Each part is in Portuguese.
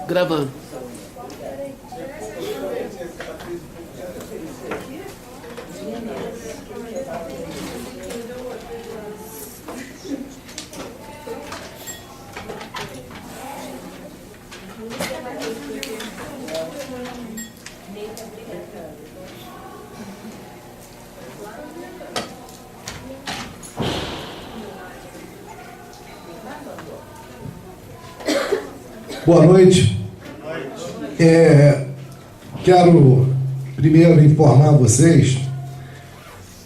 Gravando. Boa noite. Quero primeiro informar vocês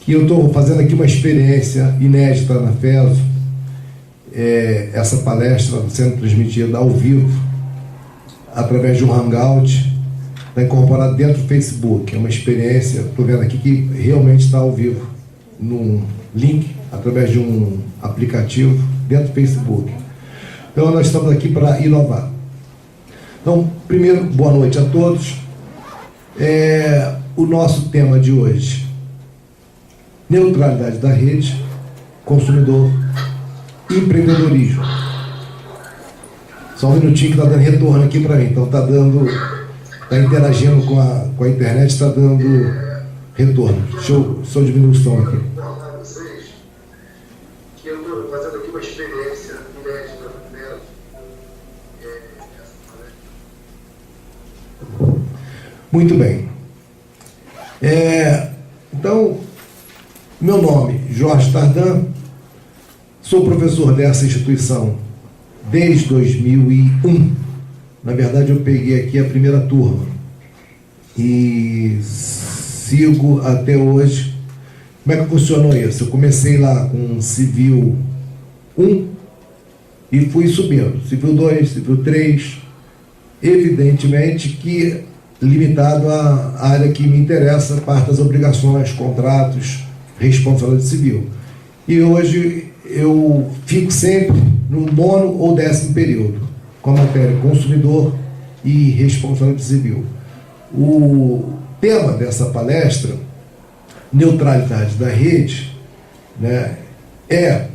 que eu estou fazendo aqui uma experiência inédita na FESO. Essa palestra sendo transmitida ao vivo através de um Hangout, está incorporado dentro do Facebook. É uma experiência, estou vendo aqui que realmente está ao vivo, num link, através de um aplicativo dentro do Facebook. Então nós estamos aqui para inovar. Então, primeiro, boa noite a todos. O nosso tema de hoje: neutralidade da rede, consumidor, empreendedorismo. Só um minutinho que está dando retorno aqui para mim. Então está interagindo com a internet, está dando retorno. Deixa eu só diminuir o som aqui. Que eu estou fazendo aqui uma experiência inédita. Muito bem. Então, meu nome, Jorge Tardan, sou professor dessa instituição desde 2001. Na verdade, eu peguei aqui a primeira turma e sigo até hoje. Como é que funcionou isso? Eu comecei lá com Civil 1 e fui subindo. Civil 2, Civil 3, evidentemente que limitado à área que me interessa, parte das obrigações, contratos, responsabilidade civil. E hoje eu fico sempre no 9º ou 10º período, com a matéria consumidor e responsabilidade civil. O tema dessa palestra, neutralidade da rede, né, é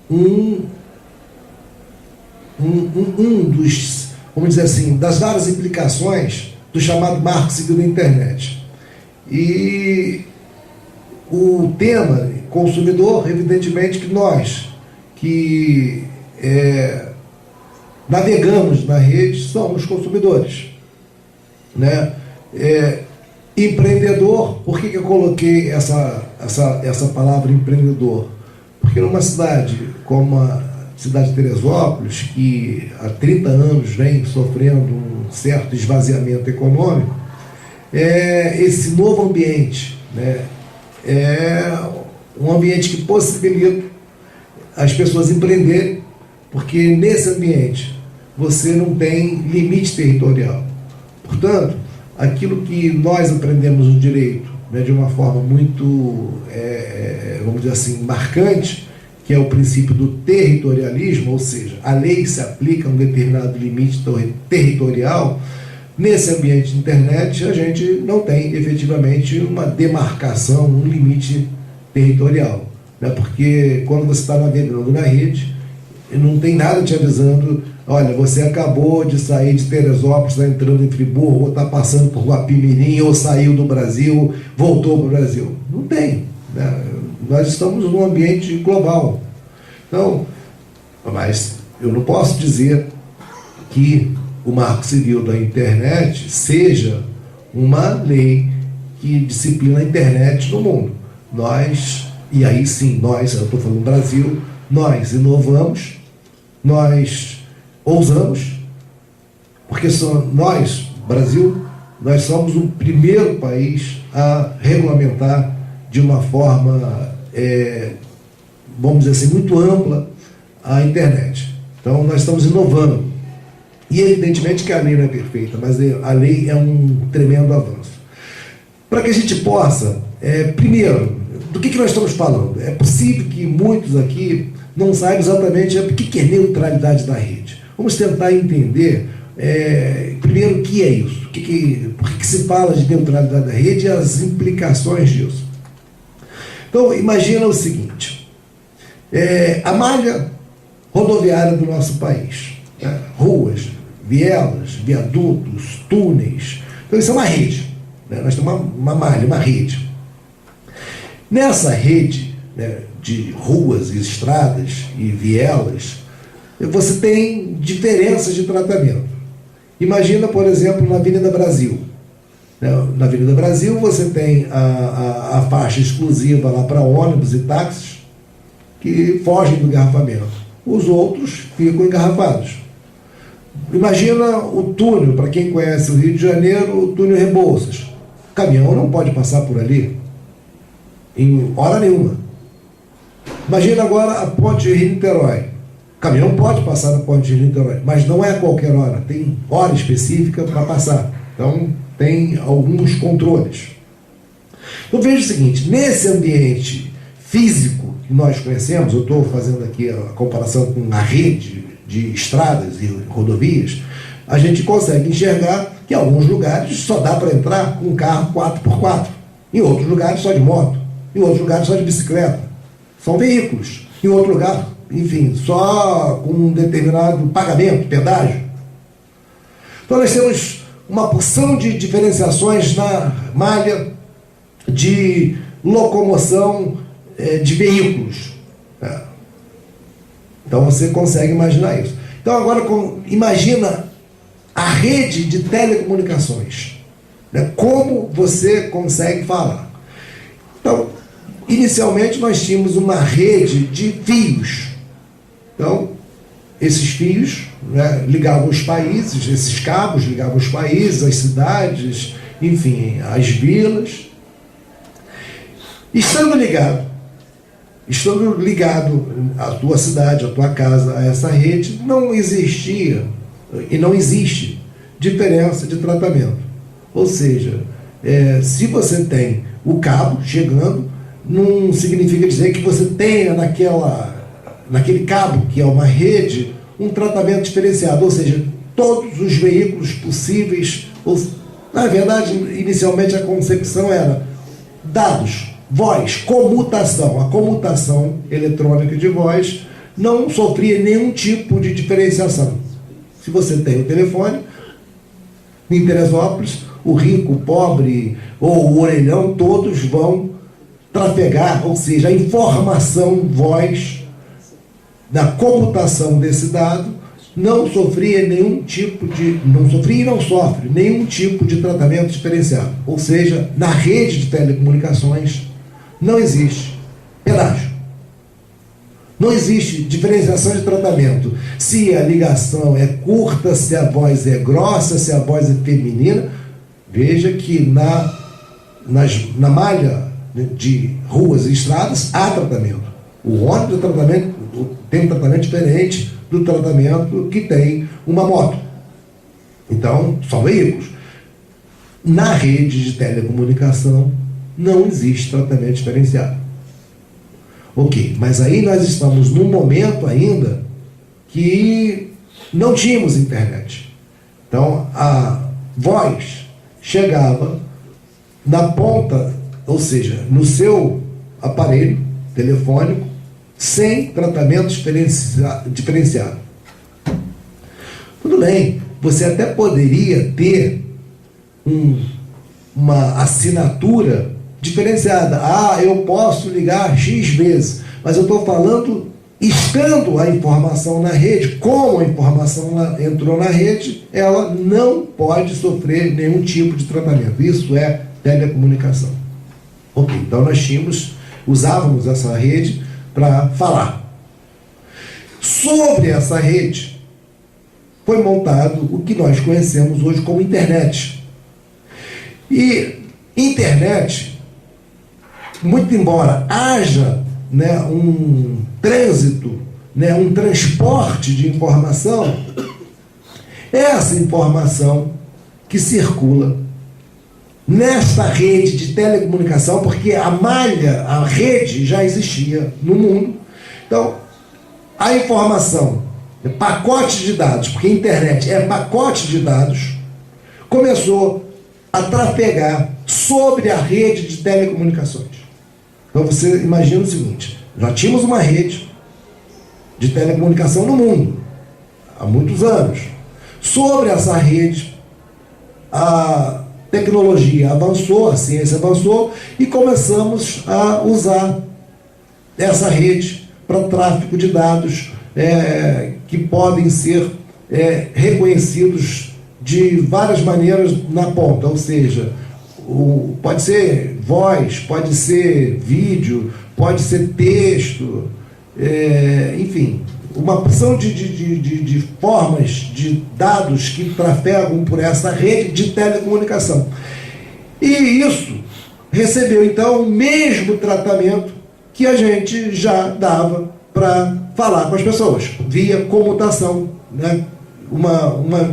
um dos, vamos dizer assim, das várias implicações do chamado marco civil da internet. E o tema consumidor, evidentemente que nós que navegamos na rede somos consumidores, né? Empreendedor, por que eu coloquei essa palavra empreendedor? Porque numa cidade como a cidade de Teresópolis, que há 30 anos vem sofrendo um certo esvaziamento econômico, esse novo ambiente, né, é um ambiente que possibilita as pessoas empreenderem, porque nesse ambiente você não tem limite territorial. Portanto, aquilo que nós aprendemos no direito, né, de uma forma muito, vamos dizer assim, marcante, que é o princípio do territorialismo, ou seja, a lei se aplica a um determinado limite territorial. Nesse ambiente de internet, a gente não tem efetivamente uma demarcação, um limite territorial, né? Porque quando você está navegando na rede, não tem nada te avisando: olha, você acabou de sair de Teresópolis, está entrando em Friburgo, ou está passando por Guapimirim, ou saiu do Brasil, voltou para o Brasil. Não tem, né? Nós estamos num ambiente global. Então, mas eu não posso dizer que o Marco Civil da internet seja uma lei que disciplina a internet no mundo. Nós, e aí sim, nós, eu estou falando Brasil, nós inovamos, nós ousamos, porque nós, Brasil, nós somos o primeiro país a regulamentar de uma forma, vamos dizer assim, muito ampla a internet. Então nós estamos inovando. E evidentemente que a lei não é perfeita, mas a lei é um tremendo avanço. Para que a gente possa, primeiro, do que nós estamos falando? É possível que muitos aqui não saibam exatamente o que é neutralidade da rede. Vamos tentar entender, primeiro, o que é isso, por que se fala de neutralidade da rede e as implicações disso. Então, imagina o seguinte: a malha rodoviária do nosso país, né? Ruas, vielas, viadutos, túneis. Então isso é uma rede, né? Nós temos uma malha, uma rede. Nessa rede, né, de ruas e estradas e vielas, você tem diferenças de tratamento. Imagina, por exemplo, na Avenida Brasil. Na Avenida Brasil você tem a faixa exclusiva lá para ônibus e táxis que fogem do engarrafamento. Os outros ficam engarrafados. Imagina o túnel, para quem conhece o Rio de Janeiro, o túnel Rebouças. O caminhão não pode passar por ali em hora nenhuma. Imagina agora a ponte de Rio-Niterói. O caminhão pode passar na ponte de Rio-Niterói, mas não é a qualquer hora, tem hora específica para passar. Então, tem alguns controles. Então, veja o seguinte, nesse ambiente físico que nós conhecemos, eu estou fazendo aqui a comparação com a rede de estradas e rodovias, a gente consegue enxergar que em alguns lugares só dá para entrar com um carro 4x4, em outros lugares só de moto, em outros lugares só de bicicleta. São veículos. Em outro lugar, enfim, só com um determinado pagamento, pedágio. Então nós temos uma porção de diferenciações na malha de locomoção de veículos. Então você consegue imaginar isso. Então agora imagina a rede de telecomunicações. Como você consegue falar. Então, inicialmente nós tínhamos uma rede de fios. Então, esses fios, né, ligavam os países, esses cabos ligavam os países, as cidades, enfim, as vilas. Estando ligado à tua cidade, à tua casa, a essa rede, não existia e não existe diferença de tratamento. Ou seja, se você tem o cabo chegando, não significa dizer que você tenha naquele cabo, que é uma rede, um tratamento diferenciado, ou seja, todos os veículos possíveis, na verdade, inicialmente a concepção era dados, voz, comutação. A comutação eletrônica de voz não sofria nenhum tipo de diferenciação. Se você tem o telefone, em Teresópolis, o rico, o pobre ou o orelhão, todos vão trafegar, ou seja, a informação, voz, da computação desse dado, não sofria nenhum tipo de, não sofria e não sofre nenhum tipo de tratamento diferenciado. Ou seja, na rede de telecomunicações não existe pedágio. Não existe diferenciação de tratamento. Se a ligação é curta, se a voz é grossa, se a voz é feminina. Veja que na malha de ruas e estradas há tratamento. O ônibus tem um tratamento diferente do tratamento que tem uma moto. Então, são veículos. Na rede de telecomunicação não existe tratamento diferenciado. Ok, mas aí nós estamos num momento ainda que não tínhamos internet. Então, a voz chegava na ponta, ou seja, no seu aparelho telefônico, sem tratamento diferenciado. Tudo bem, você até poderia ter uma assinatura diferenciada. Eu posso ligar X vezes, mas eu estou falando estando a informação na rede, como a informação entrou na rede, ela não pode sofrer nenhum tipo de tratamento. Isso é telecomunicação. Ok, então nós usávamos essa rede para falar. Sobre essa rede foi montado o que nós conhecemos hoje como internet. E internet, muito embora haja, né, um trânsito, né, um transporte de informação, essa informação que circula nesta rede de telecomunicação, porque a rede já existia no mundo. Então, a informação, pacote de dados, porque a internet é pacote de dados, começou a trafegar sobre a rede de telecomunicações. Então você imagina o seguinte, já tínhamos uma rede de telecomunicação no mundo, há muitos anos. Sobre essa rede, a tecnologia avançou, a ciência avançou, e começamos a usar essa rede para tráfico de dados que podem ser reconhecidos de várias maneiras na ponta, ou seja, pode ser voz, pode ser vídeo, pode ser texto, enfim, uma opção de formas de dados que trafegam por essa rede de telecomunicação. E isso recebeu, então, o mesmo tratamento que a gente já dava para falar com as pessoas, via comutação, né?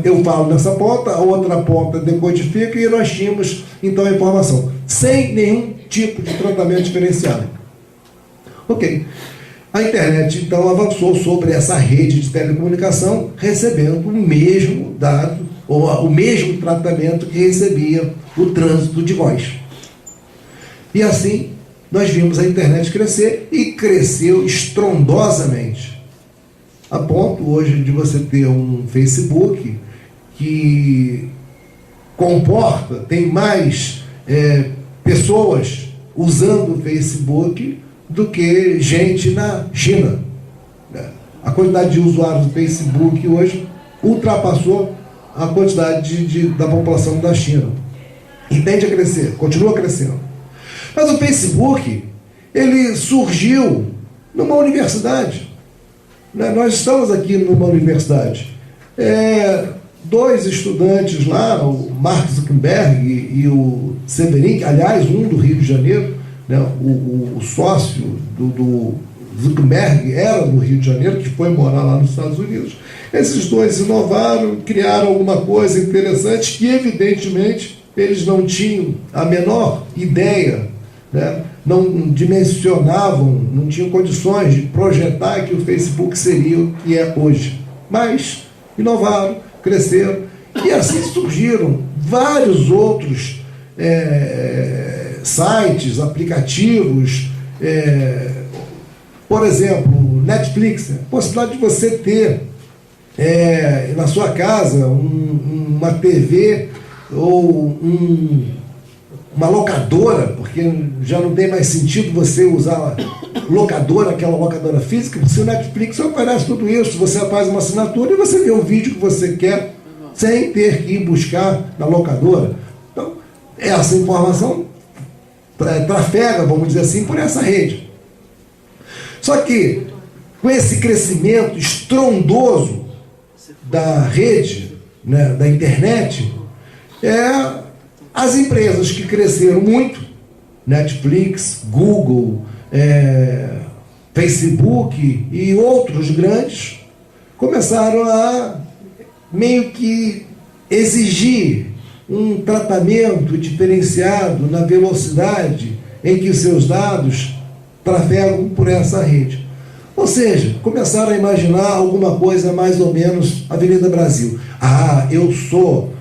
Eu falo nessa ponta, a outra ponta decodifica e nós tínhamos, então, a informação, sem nenhum tipo de tratamento diferenciado. Ok. A internet, então, avançou sobre essa rede de telecomunicação, recebendo o mesmo dado, ou o mesmo tratamento que recebia o trânsito de voz. E assim, nós vimos a internet crescer, e cresceu estrondosamente, a ponto hoje de você ter um Facebook que tem mais pessoas usando o Facebook do que gente na China. A quantidade de usuários do Facebook hoje ultrapassou a quantidade da população da China. E tende a crescer, continua crescendo. Mas o Facebook, ele surgiu numa universidade. Nós estamos aqui numa universidade. Dois estudantes lá, o Mark Zuckerberg e o Severin, aliás, um do Rio de Janeiro, né, o sócio do Zuckerberg era do Rio de Janeiro, que foi morar lá nos Estados Unidos. Esses dois inovaram, criaram alguma coisa interessante que, evidentemente, eles não tinham a menor ideia, né, não dimensionavam, não tinham condições de projetar que o Facebook seria o que é hoje. Mas inovaram, cresceram, e assim surgiram vários outros sites, aplicativos, por exemplo, Netflix, a possibilidade de você ter na sua casa uma TV ou uma locadora, porque já não tem mais sentido você usar locadora, aquela locadora física, porque o Netflix oferece tudo isso, você faz uma assinatura e você vê o vídeo que você quer sem ter que ir buscar na locadora. Então, essa informação trafega, vamos dizer assim, por essa rede. Só que, com esse crescimento estrondoso da rede, né, da internet, as empresas que cresceram muito, Netflix, Google, Facebook e outros grandes, começaram a meio que exigir um tratamento diferenciado na velocidade em que seus dados trafegam por essa rede. Ou seja, começaram a imaginar alguma coisa mais ou menos Avenida Brasil. Eu sou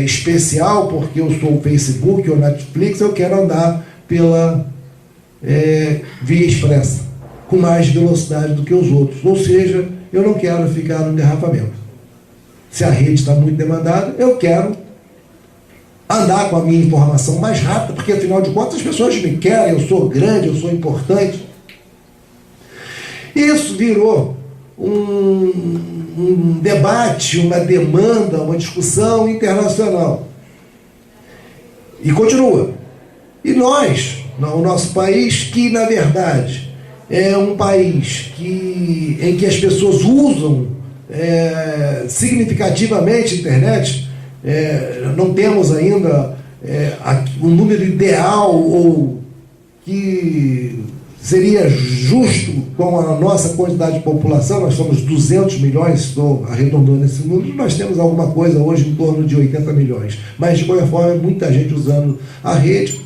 especial porque eu sou o Facebook ou Netflix, eu quero andar pela via expressa, com mais velocidade do que os outros. Ou seja, eu não quero ficar no engarrafamento. Se a rede está muito demandada, eu quero andar com a minha informação mais rápida, porque afinal de contas as pessoas me querem, eu sou grande, eu sou importante. Isso virou um debate, uma demanda, uma discussão internacional. E continua. E nós, o nosso país, que na verdade é um país em que as pessoas usam significativamente a internet, não temos ainda um número ideal ou que seria justo com a nossa quantidade de população. Nós somos 200 milhões, estou arredondando esse número, nós temos alguma coisa hoje em torno de 80 milhões. Mas, de qualquer forma, muita gente usando a rede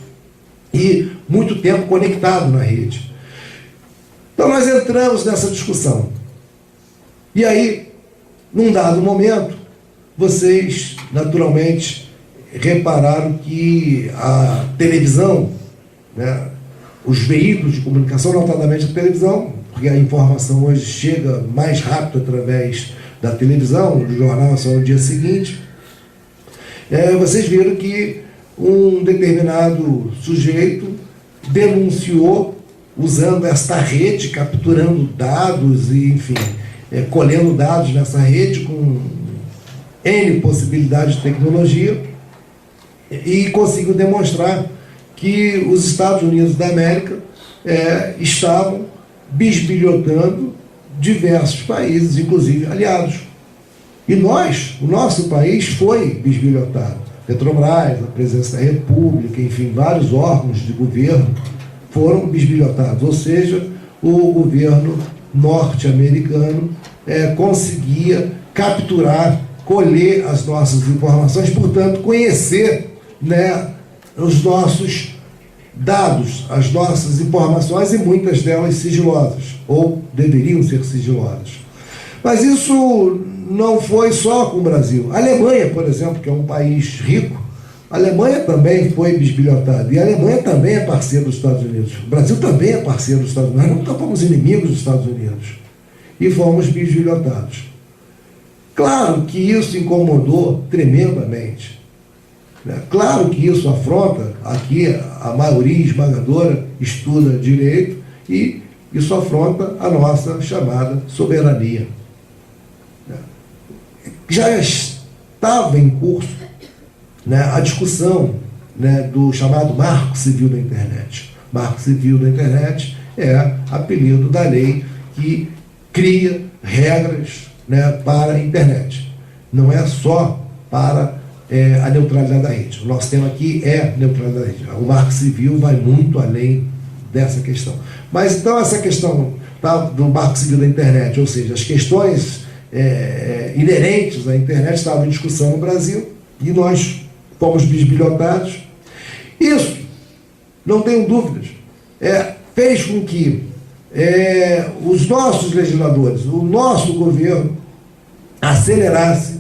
e muito tempo conectado na rede. Então, nós entramos nessa discussão. E aí, num dado momento, vocês, naturalmente, repararam que a televisão, né, os veículos de comunicação, notadamente a televisão, porque a informação hoje chega mais rápido através da televisão, do Jornal Nacional no dia seguinte, vocês viram que um determinado sujeito denunciou, usando esta rede, capturando dados e, enfim, colhendo dados nessa rede com N possibilidades de tecnologia, e conseguiu demonstrar que os Estados Unidos da América estavam bisbilhotando diversos países, inclusive aliados. E nós, o nosso país foi bisbilhotado. Petrobras, a Presidência da República, enfim, vários órgãos de governo foram bisbilhotados. Ou seja, o governo norte-americano conseguia capturar, colher as nossas informações, portanto, conhecer, né, os nossos dados, as nossas informações, e muitas delas sigilosas, ou deveriam ser sigilosas. Mas isso não foi só com o Brasil. A Alemanha, por exemplo, que é um país rico, a Alemanha também foi bisbilhotada, e a Alemanha também é parceira dos Estados Unidos. O Brasil também é parceiro dos Estados Unidos. Nós nunca fomos inimigos dos Estados Unidos, e fomos bisbilhotados. Claro que isso incomodou tremendamente. Claro que isso afronta, aqui a maioria esmagadora estuda direito, e isso afronta a nossa chamada soberania. Já estava em curso, né, a discussão, né, do chamado Marco Civil da Internet. Marco Civil da Internet é apelido da lei que cria regras, né, para a internet. Não é só para a neutralidade da rede. O nosso tema aqui é neutralidade da rede. O Marco Civil vai muito além dessa questão. Mas então essa questão do Marco Civil da Internet, ou seja, as questões inerentes à internet estavam em discussão no Brasil, e nós fomos bisbilhotados. Isso, não tenho dúvidas, fez com que os nossos legisladores, o nosso governo, acelerasse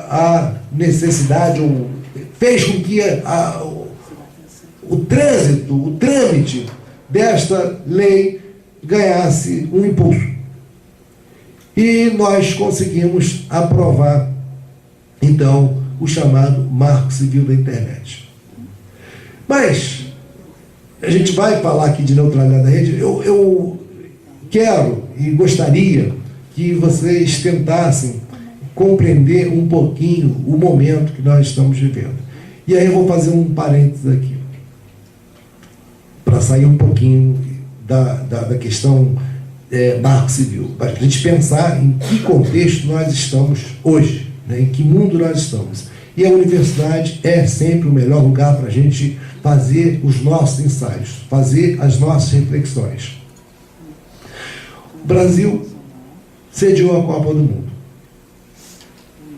a necessidade, ou fez com que o trâmite desta lei ganhasse um impulso. E nós conseguimos aprovar, então, o chamado Marco Civil da Internet. Mas a gente vai falar aqui de neutralidade da rede. Eu quero e gostaria que vocês tentassem compreender um pouquinho o momento que nós estamos vivendo. E aí eu vou fazer um parênteses aqui, para sair um pouquinho da questão Marco Civil, para a gente pensar em que contexto nós estamos hoje, né, em que mundo nós estamos. E a universidade é sempre o melhor lugar para a gente fazer os nossos ensaios, fazer as nossas reflexões. O Brasil sediou a Copa do Mundo.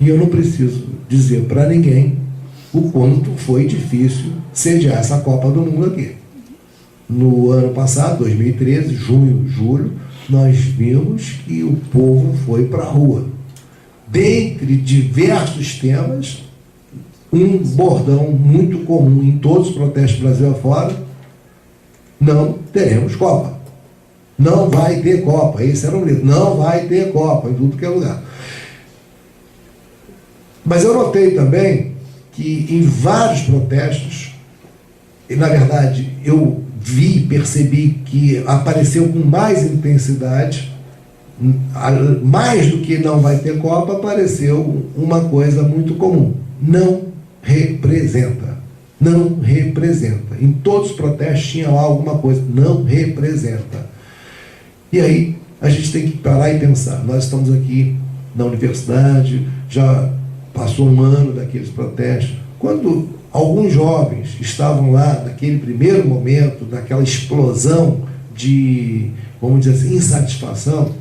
E eu não preciso dizer para ninguém o quanto foi difícil sediar essa Copa do Mundo aqui. No ano passado, 2013, junho, julho, nós vimos que o povo foi para a rua. Dentre diversos temas, um bordão muito comum em todos os protestos do Brasil afora: não teremos Copa. Não vai ter Copa. Esse era o grito. Não vai ter Copa em tudo que é lugar. Mas eu notei também que em vários protestos, e na verdade eu percebi que apareceu com mais intensidade, mais do que não vai ter Copa, apareceu uma coisa muito comum: não representa. Não representa. Em todos os protestos tinha lá alguma coisa: não representa. E aí a gente tem que parar e pensar. Nós estamos aqui na universidade, já passou um ano daqueles protestos. Quando alguns jovens estavam lá naquele primeiro momento, daquela explosão de, vamos dizer assim, insatisfação,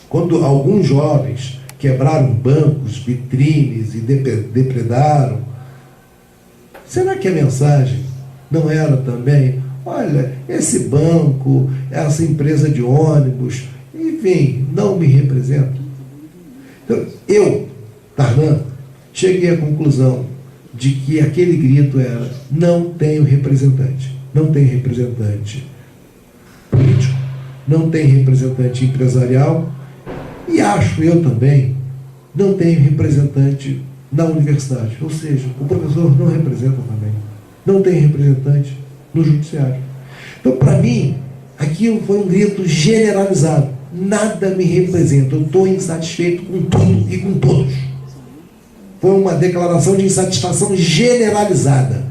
quando alguns jovens quebraram bancos, vitrines e depredaram, será que a mensagem não era também: olha, esse banco, essa empresa de ônibus, enfim, não me representa? Então, eu, Tarnan, cheguei à conclusão de que aquele grito era: não tenho representante. Não tem representante político, não tem representante empresarial, E acho eu também, não tenho representante na universidade, ou seja, o professor não representa também, não tem representante no judiciário. Então, para mim, aquilo foi um grito generalizado, nada me representa, eu estou insatisfeito com tudo e com todos. Foi uma declaração de insatisfação generalizada.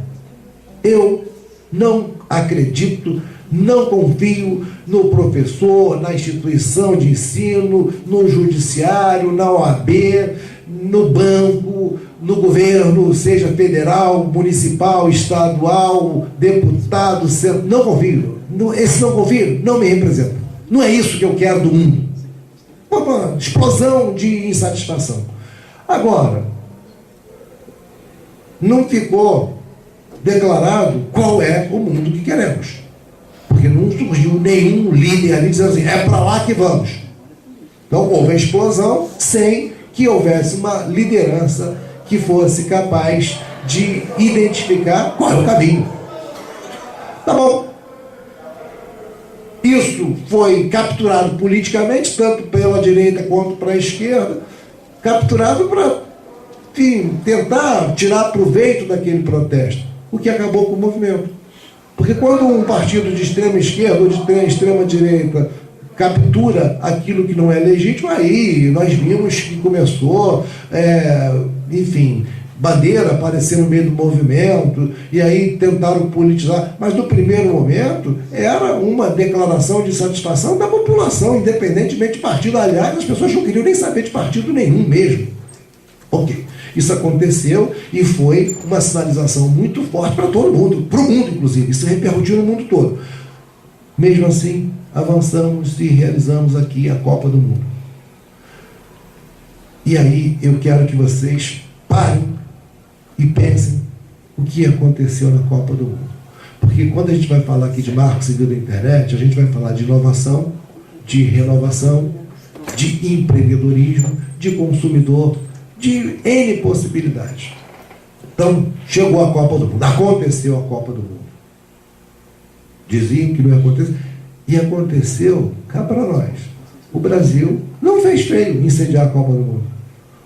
Eu não acredito, não confio no professor, na instituição de ensino, no judiciário, na OAB, no banco, no governo, seja federal, municipal, estadual, deputado, não confio. Esse não confio não me representa. Não é isso que eu quero do mundo. Uma explosão de insatisfação. Agora, não ficou declarado qual é o mundo que queremos. Porque não surgiu nenhum líder ali dizendo assim, é para lá que vamos. Então houve a explosão sem que houvesse uma liderança que fosse capaz de identificar qual é o caminho. Tá bom. Isso foi capturado politicamente, tanto pela direita quanto para a esquerda, capturado para, enfim, tentar tirar proveito daquele protesto, o que acabou com o movimento. Porque quando um partido de extrema esquerda ou de extrema direita captura aquilo que não é legítimo, aí nós vimos que começou, enfim, bandeira aparecer no meio do movimento, e aí tentaram politizar, mas no primeiro momento era uma declaração de satisfação da população, independentemente de partido. Aliás, as pessoas não queriam nem saber de partido nenhum mesmo. Ok, isso aconteceu e foi uma sinalização muito forte para todo mundo, para o mundo inclusive, isso repercutiu no mundo todo. Mesmo assim, avançamos e realizamos aqui a Copa do Mundo. E aí eu quero que vocês parem e pensem o que aconteceu na Copa do Mundo. Porque quando a gente vai falar aqui de marco civil da internet, a gente vai falar de inovação, de renovação, de empreendedorismo, de consumidor, de N possibilidades. Então, chegou a Copa do Mundo, aconteceu a Copa do Mundo. Diziam que não ia acontecer, e aconteceu, cá para nós. O Brasil não fez feio incendiar a Copa do Mundo.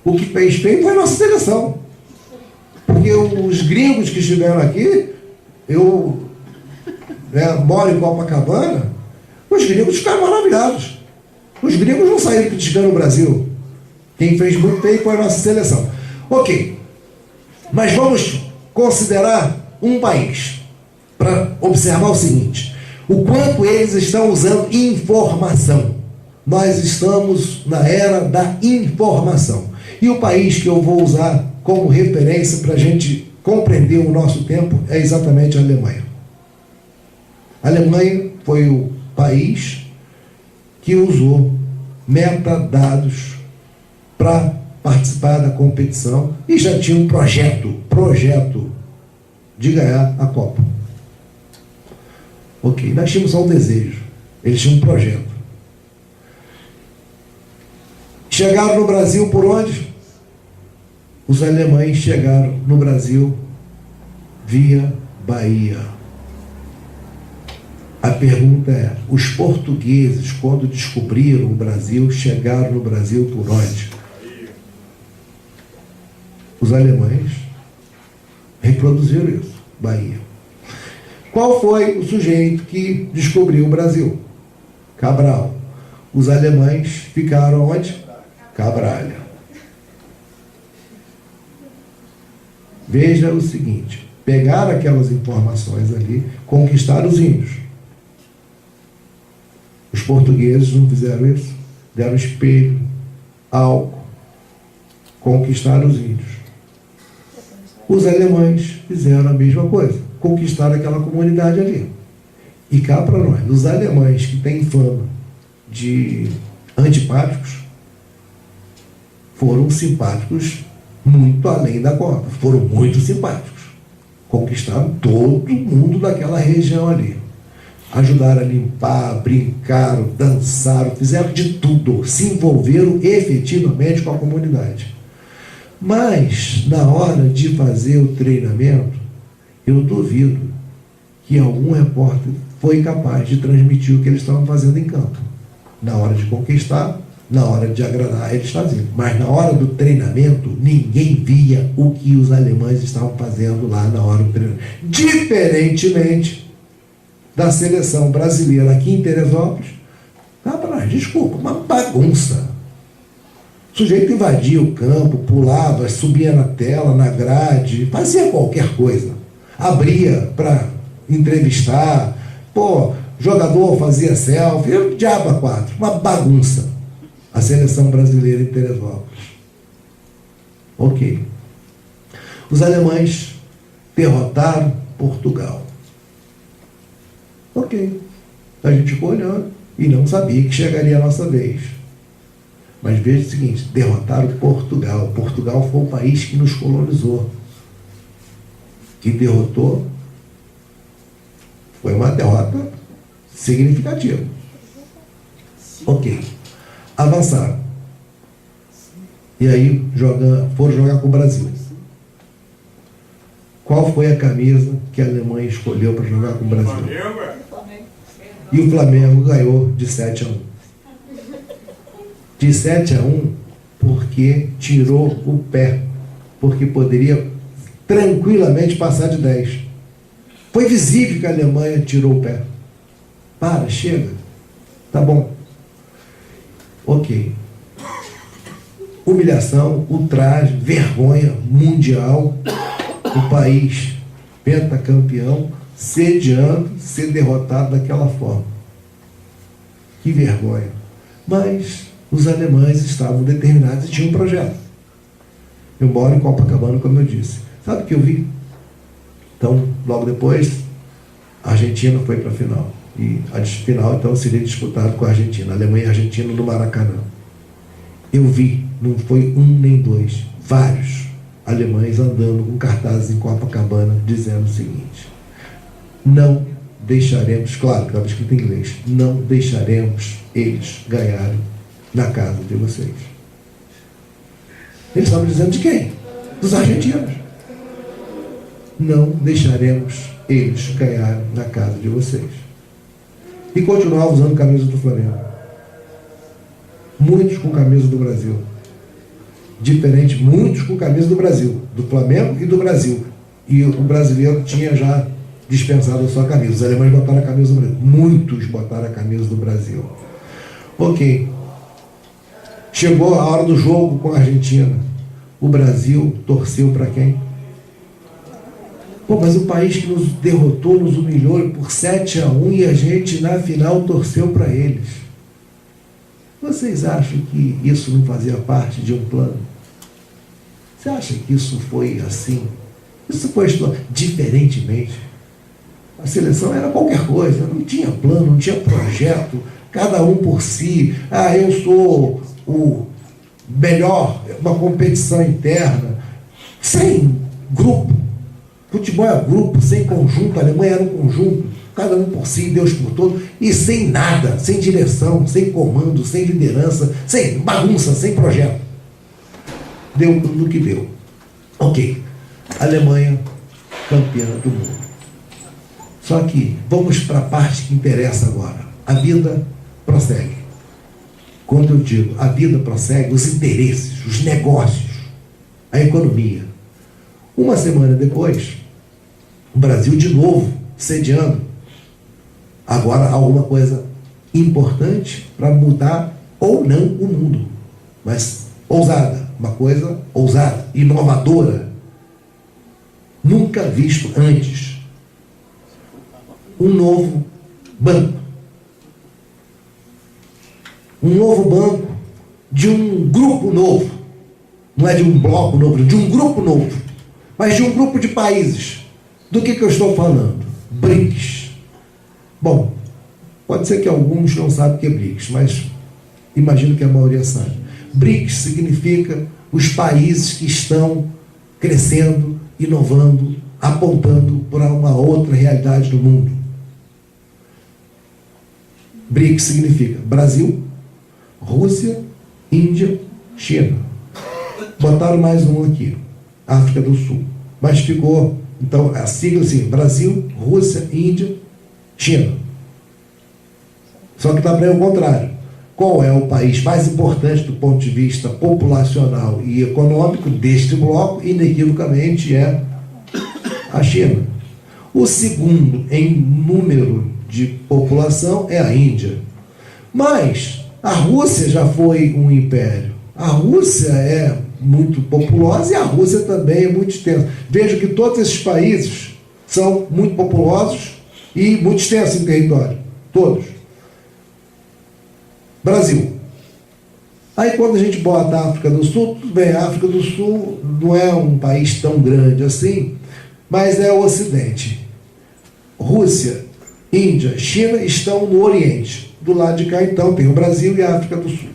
O que fez feio foi a nossa seleção. Porque os gringos que estiveram aqui, eu moro em Copacabana, os gringos ficaram maravilhados. Os gringos não saíram criticando o Brasil. Quem fez muito feio foi a nossa seleção. Ok, mas vamos considerar um país para observar o seguinte: o quanto eles estão usando informação. Nós estamos na era da informação. E o país que eu vou usar como referência para a gente compreender o nosso tempo é exatamente a Alemanha. A Alemanha foi o país que usou metadados para participar da competição e já tinha um projeto de ganhar a Copa. Ok, nós tínhamos só um desejo, eles tinham um projeto. Chegaram no Brasil por onde? Os alemães chegaram no Brasil via Bahia. A pergunta é, os portugueses, quando descobriram o Brasil, chegaram no Brasil por onde? Os alemães reproduziram isso, Bahia. Qual foi o sujeito que descobriu o Brasil? Cabral. Os alemães ficaram onde? Cabralha. Veja o seguinte, pegaram aquelas informações ali, conquistaram os índios. Os portugueses não fizeram isso? Deram espelho, álcool, conquistaram os índios. Os alemães fizeram a mesma coisa, conquistaram aquela comunidade ali. E cá para nós, os alemães que têm fama de antipáticos, foram simpáticos muito além da Copa, foram muito simpáticos. Conquistaram todo mundo daquela região ali. Ajudaram a limpar, brincaram, dançaram, fizeram de tudo, se envolveram efetivamente com a comunidade. Mas, na hora de fazer o treinamento, eu duvido que algum repórter foi capaz de transmitir o que eles estavam fazendo em campo. Na hora de conquistar, Na hora de agradar, eles faziam. Mas na hora do treinamento, ninguém via o que os alemães estavam fazendo lá na hora do treinamento. Diferentemente da seleção brasileira aqui em Teresópolis, desculpa, uma bagunça. O sujeito invadia o campo, pulava, subia na tela, na grade, fazia qualquer coisa. Abria para entrevistar, jogador fazia selfie, diabo a quatro, uma bagunça. A seleção brasileira em Teresópolis. Ok. Os alemães derrotaram Portugal. Ok. A gente ficou olhando e não sabia que chegaria a nossa vez. Mas veja o seguinte, derrotaram Portugal. Portugal foi o país que nos colonizou. Que derrotou. Foi uma derrota significativa. Ok. Avançaram. E aí foram jogar com o Brasil. Qual foi a camisa que a Alemanha escolheu para jogar com o Brasil? E o Flamengo ganhou de 7-1. De 7-1 porque tirou o pé. Porque poderia tranquilamente passar de 10. Foi visível que a Alemanha tirou o pé. Chega. Tá bom. Ok. Humilhação, ultraje, vergonha mundial, o país pentacampeão sediando ser derrotado daquela forma. Que vergonha. Mas os alemães estavam determinados e tinham um projeto. Eu moro em Copacabana, como eu disse. Sabe o que eu vi? Então, logo depois, a Argentina foi para a final. E a final, então, seria disputado com a Argentina. A Alemanha e a Argentina no Maracanã. Eu vi, não foi um nem dois, vários alemães andando com cartazes em Copacabana dizendo o seguinte: não deixaremos, claro que estava escrito em inglês, não deixaremos eles ganharem na casa de vocês. Eles estavam dizendo de quem? Dos argentinos. Não deixaremos eles ganharem na casa de vocês. E continuava usando camisa do Flamengo. Muitos com camisa do Brasil. Diferente, muitos com camisa do Brasil. Do Flamengo e do Brasil. E o brasileiro tinha já dispensado a sua camisa. Os alemães botaram a camisa do Brasil. Muitos botaram a camisa do Brasil. Ok. Chegou a hora do jogo com a Argentina. O Brasil torceu para quem? Mas o país que nos derrotou, nos humilhou por 7-1 e a gente na final torceu para eles. Vocês acham que isso não fazia parte de um plano? Você acha que isso foi assim? Isso foi diferentemente. A seleção era qualquer coisa, não tinha plano, não tinha projeto, cada um por si. Eu sou o melhor, uma competição interna, sem grupo. Futebol é grupo, sem conjunto. A Alemanha era um conjunto, cada um por si, Deus por todo, e sem nada, sem direção, sem comando, sem liderança, sem bagunça, sem projeto. Deu tudo o que deu. Ok, Alemanha campeã do mundo. Só que vamos para a parte que interessa agora. A vida prossegue. Quando eu digo a vida prossegue, os interesses, os negócios, a economia. Uma semana depois, o Brasil de novo sediando. Agora alguma coisa importante para mudar ou não o mundo. Mas ousada, uma coisa ousada, inovadora, nunca visto antes. Um novo banco. Um novo banco de um grupo novo. Não é de um bloco novo, de um grupo novo. Mas de um grupo de países. Do que eu estou falando? BRICS. Bom, pode ser que alguns não saibam o que é BRICS, mas imagino que a maioria sabe. BRICS significa os países que estão crescendo, inovando, apontando para uma outra realidade do mundo. BRICS significa Brasil, Rússia, Índia, China. Botaram mais um aqui, África do Sul. Mas ficou, então, a sigla assim, Brasil, Rússia, Índia, China. Só que está para o contrário. qual é o país mais importante do ponto de vista populacional e econômico deste bloco, inequivocamente é a China. O segundo em número de população é a Índia. Mas a Rússia já foi um império. A Rússia é muito populosa e a Rússia também é muito extensa. Vejo que todos esses países são muito populosos e muito extensos em território. Todos. Brasil. Aí quando a gente bota a África do Sul, tudo bem, a África do Sul não é um país tão grande assim, mas é o Ocidente. Rússia, Índia, China estão no Oriente. Do lado de cá, então, tem o Brasil e a África do Sul.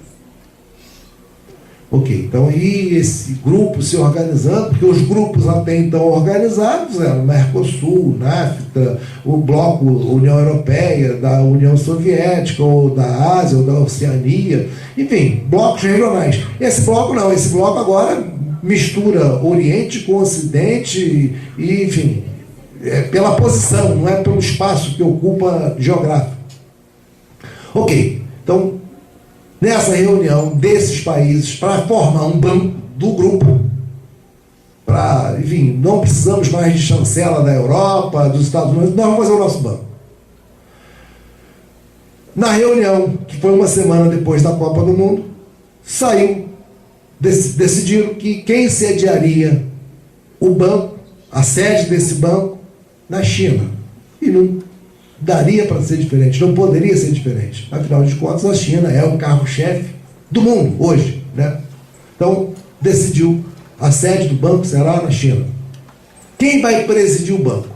Ok, então aí esse grupo se organizando, porque os grupos até então organizados eram o Mercosul, NAFTA, o Bloco União Europeia, da União Soviética, ou da Ásia, ou da Oceania, enfim, blocos regionais. Esse bloco não, esse bloco agora mistura Oriente com Ocidente, e, enfim, pela posição, não é pelo espaço que ocupa geográfico. Ok, então, nessa reunião desses países, para formar um banco do grupo, para, enfim, não precisamos mais de chancela da Europa, dos Estados Unidos, nós vamos fazer o nosso banco. Na reunião, que foi uma semana depois da Copa do Mundo, decidiram que quem sediaria o banco, a sede desse banco, na China. E não daria para ser diferente, não poderia ser diferente. Afinal de contas, a China é o carro-chefe do mundo hoje, né? Então, decidiu, a sede do banco será na China. Quem vai presidir o banco?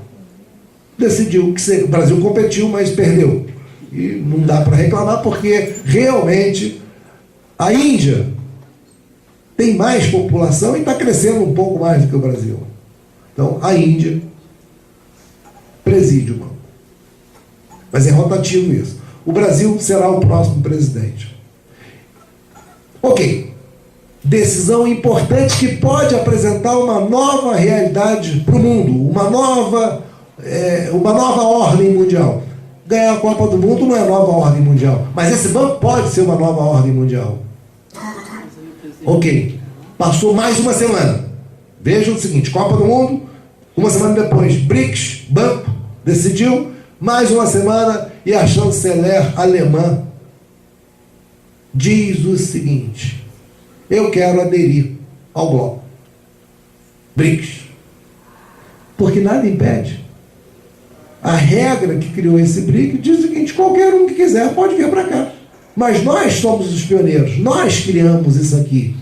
Decidiu que o Brasil competiu, mas perdeu. E não dá para reclamar, porque realmente a Índia tem mais população e está crescendo um pouco mais do que o Brasil. Então, a Índia preside o banco. Mas é rotativo isso. O Brasil será o próximo presidente. Ok. Decisão importante que pode apresentar uma nova realidade para o mundo, uma nova ordem mundial. Ganhar a Copa do Mundo não é nova ordem mundial, mas esse banco pode ser uma nova ordem mundial. Ok. Passou mais uma semana. Vejam o seguinte, Copa do Mundo, uma semana depois, BRICS, banco, decidiu, mais uma semana, e a chanceler alemã diz o seguinte: eu quero aderir ao bloco BRICS, porque nada impede. A regra que criou esse BRICS diz o seguinte: qualquer um que quiser pode vir para cá, mas nós somos os pioneiros, nós criamos isso aqui,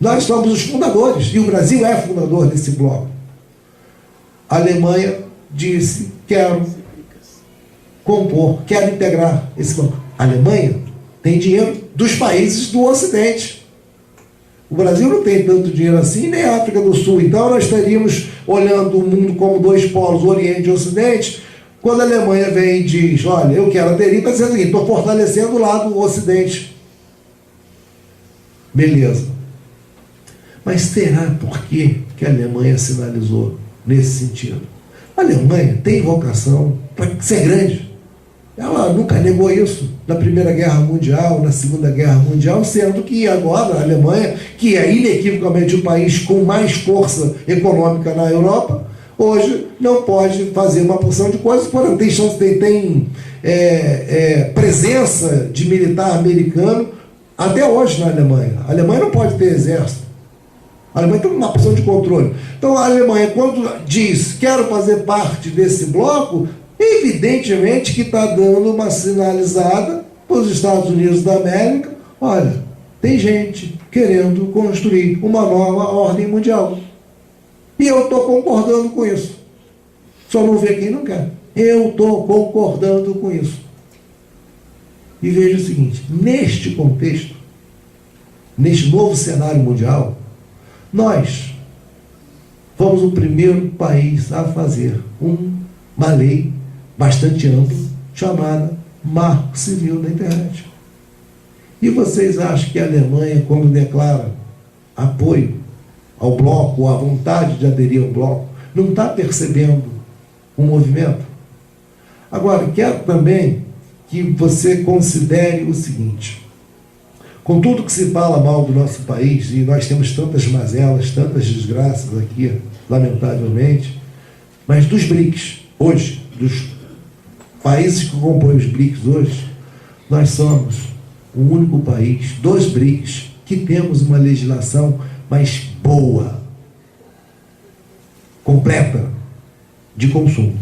nós somos os fundadores, e o Brasil é fundador desse bloco. A Alemanha disse: quero compor, quero integrar esse banco. A Alemanha tem dinheiro dos países do Ocidente. O Brasil não tem tanto dinheiro assim, nem a África do Sul. Então nós estaríamos olhando o mundo como dois polos, Oriente e Ocidente. Quando a Alemanha vem e diz: olha, eu quero aderir, está dizendo o seguinte: estou fortalecendo o lado do Ocidente. Beleza. Mas será por que a Alemanha sinalizou nesse sentido? A Alemanha tem vocação para ser grande. Ela nunca negou isso na Primeira Guerra Mundial, na Segunda Guerra Mundial, sendo que agora a Alemanha, que é inequivocamente o país com mais força econômica na Europa, hoje não pode fazer uma porção de coisas, porém tem chance, tem presença de militar americano até hoje na Alemanha. A Alemanha não pode ter exército. A Alemanha tem uma porção de controle. Então a Alemanha, quando diz quero fazer parte desse bloco, evidentemente que está dando uma sinalizada para os Estados Unidos da América: olha, tem gente querendo construir uma nova ordem mundial. E eu estou concordando com isso. Só não vê quem não quer. Eu estou concordando com isso. E veja o seguinte: neste contexto, neste novo cenário mundial, nós fomos o primeiro país a fazer uma lei bastante ampla, chamada Marco Civil da Internet. E vocês acham que a Alemanha, quando declara apoio ao bloco, ou a vontade de aderir ao bloco, não está percebendo um movimento? Agora, quero também que você considere o seguinte: Com tudo que se fala mal do nosso país, e nós temos tantas mazelas, tantas desgraças aqui, lamentavelmente, mas dos BRICS, hoje, dos países que compõem os BRICS hoje, nós somos o único país dos BRICS que temos uma legislação mais boa, completa, de consumo.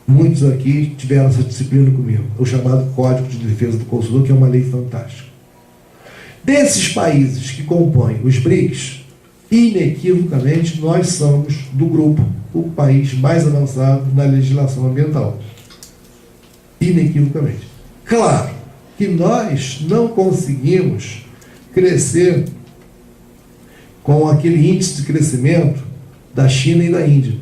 Muitos aqui tiveram essa disciplina comigo, o chamado Código de Defesa do Consumidor, que é uma lei fantástica. Desses países que compõem os BRICS, inequivocamente, nós somos, do grupo, o país mais avançado na legislação ambiental. Inequivocamente. Claro que nós não conseguimos crescer com aquele índice de crescimento da China e da Índia,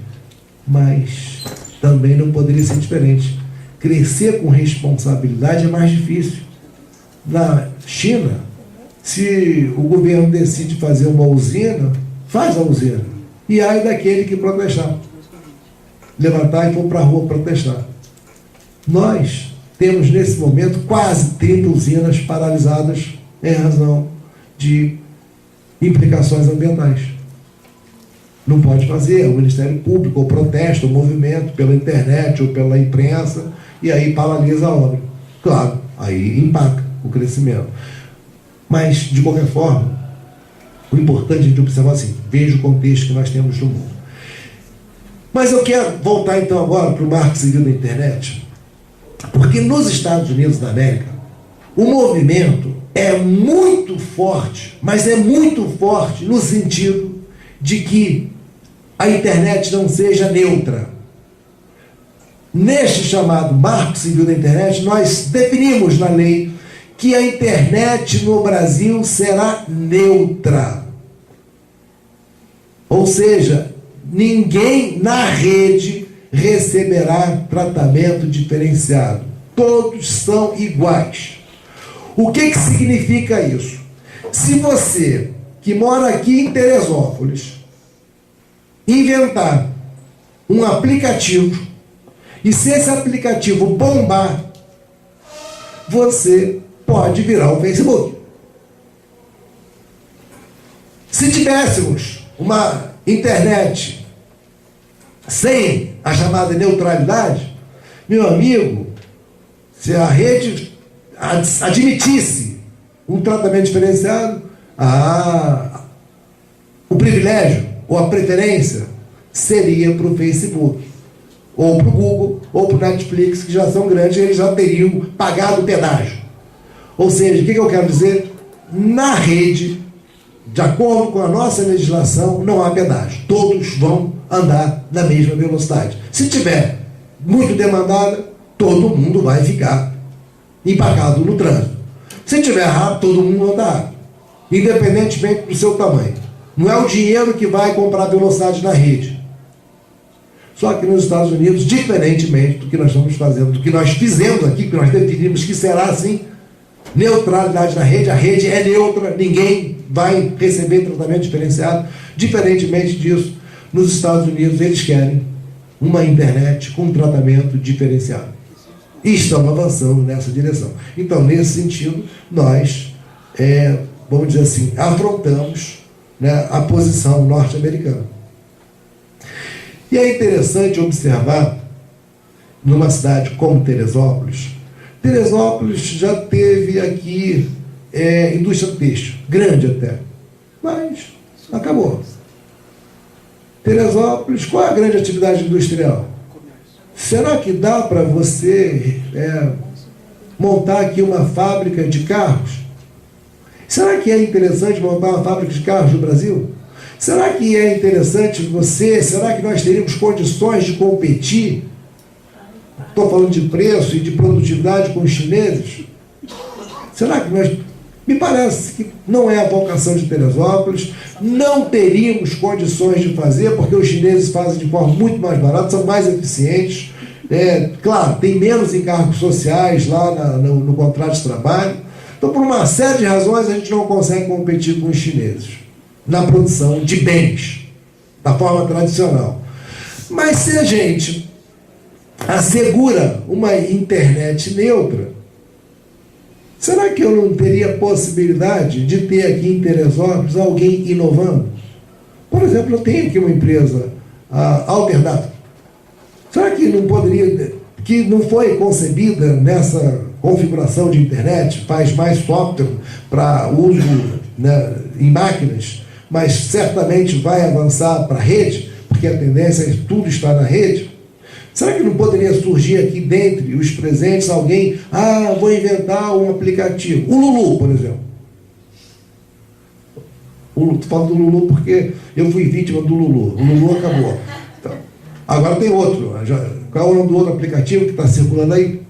mas também não poderia ser diferente. Crescer com responsabilidade é mais difícil. Na China, se o governo decide fazer uma usina, faz a usina. E aí daquele que protestar. Levantar e for para a rua protestar. Nós temos nesse momento quase 30 usinas paralisadas em razão de implicações ambientais. Não pode fazer, o Ministério Público ou protesta o movimento pela internet ou pela imprensa e aí paralisa a obra. Claro, aí impacta o crescimento. Mas, de qualquer forma, o importante é a gente observar assim, veja o contexto que nós temos no mundo. Mas eu quero voltar então agora para o marco civil da internet, porque nos Estados Unidos da América, o movimento é muito forte, mas é muito forte no sentido de que a internet não seja neutra. Neste chamado marco civil da internet, nós definimos na lei que a internet no Brasil será neutra. Ou seja, ninguém na rede receberá tratamento diferenciado. Todos são iguais. O que significa isso? Se você, que mora aqui em Teresópolis, inventar um aplicativo, e se esse aplicativo bombar, você pode virar o Facebook. Se tivéssemos uma internet sem a chamada neutralidade, meu amigo, se a rede admitisse um tratamento diferenciado, o privilégio ou a preferência seria para o Facebook, ou para o Google, ou para o Netflix, que já são grandes, eles já teriam pagado o pedágio. Ou seja, o que eu quero dizer? Na rede, de acordo com a nossa legislação, não há pedágio. Todos vão andar na mesma velocidade. Se tiver muito demandada, todo mundo vai ficar empacado no trânsito. Se tiver rápido, todo mundo anda rápido, independentemente do seu tamanho. Não é o dinheiro que vai comprar velocidade na rede. Só que nos Estados Unidos, diferentemente do que nós estamos fazendo, do que nós fizemos aqui, que nós definimos que será assim, neutralidade na rede, a rede é neutra, ninguém vai receber tratamento diferenciado. Diferentemente disso, nos Estados Unidos eles querem uma internet com tratamento diferenciado. E estamos avançando nessa direção. Então, nesse sentido, nós, vamos dizer assim, afrontamos, né, a posição norte-americana. E é interessante observar, numa cidade como Teresópolis, Teresópolis já teve aqui indústria têxtil, grande até, mas acabou. Teresópolis, qual é a grande atividade industrial? Será que dá para você montar aqui uma fábrica de carros? Será que é interessante montar uma fábrica de carros no Brasil? Será que é interessante será que nós teríamos condições de competir? Estou falando de preço e de produtividade com os chineses. Será que nós... Me parece que não é a vocação de Teresópolis, não teríamos condições de fazer, porque os chineses fazem de forma muito mais barata, são mais eficientes. Claro, tem menos encargos sociais lá no contrato de trabalho. Então, por uma série de razões, a gente não consegue competir com os chineses na produção de bens, da forma tradicional. Mas se a gente assegura uma internet neutra, Será que eu não teria possibilidade de ter aqui em Teresópolis alguém inovando? Por exemplo, eu tenho aqui uma empresa, a Alterdata. Será que não poderia, que não foi concebida nessa configuração de internet, faz mais software para uso, né, em máquinas, mas certamente vai avançar para a rede, porque a tendência é tudo estar na rede? Será que não poderia surgir aqui dentre os presentes alguém, vou inventar um aplicativo, o Lulu, por exemplo. Estou falando do Lulu porque eu fui vítima do Lulu. O Lulu acabou. Então, agora tem outro. Qual é o nome do outro aplicativo que está circulando aí?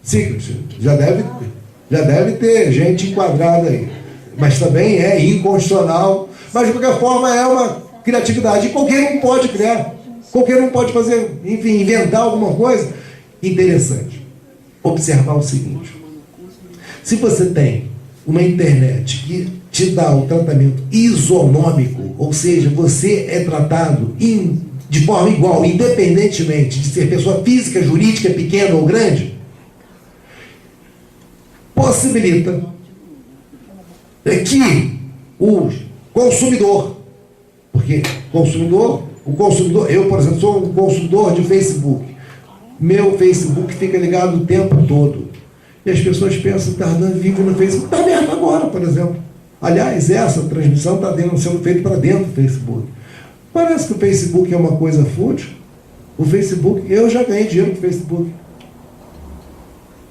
Secret. Já deve ter gente enquadrada aí. Mas também é inconstitucional. Mas, de qualquer forma, é uma criatividade. E qualquer um pode criar. Qualquer um pode fazer, enfim, inventar alguma coisa interessante. Observar o seguinte. Se você tem uma internet que te dá o tratamento isonômico, ou seja, você é tratado de forma igual, independentemente de ser pessoa física, jurídica, pequena ou grande, possibilita que o consumidor, porque o consumidor, eu, por exemplo, sou um consumidor de Facebook, meu Facebook fica ligado o tempo todo, e as pessoas pensam que Dardan vive no Facebook, está aberto agora, por exemplo. Aliás, essa transmissão está sendo feita para dentro do Facebook. Parece que o Facebook é uma coisa fútil. O Facebook, eu já ganhei dinheiro com o Facebook.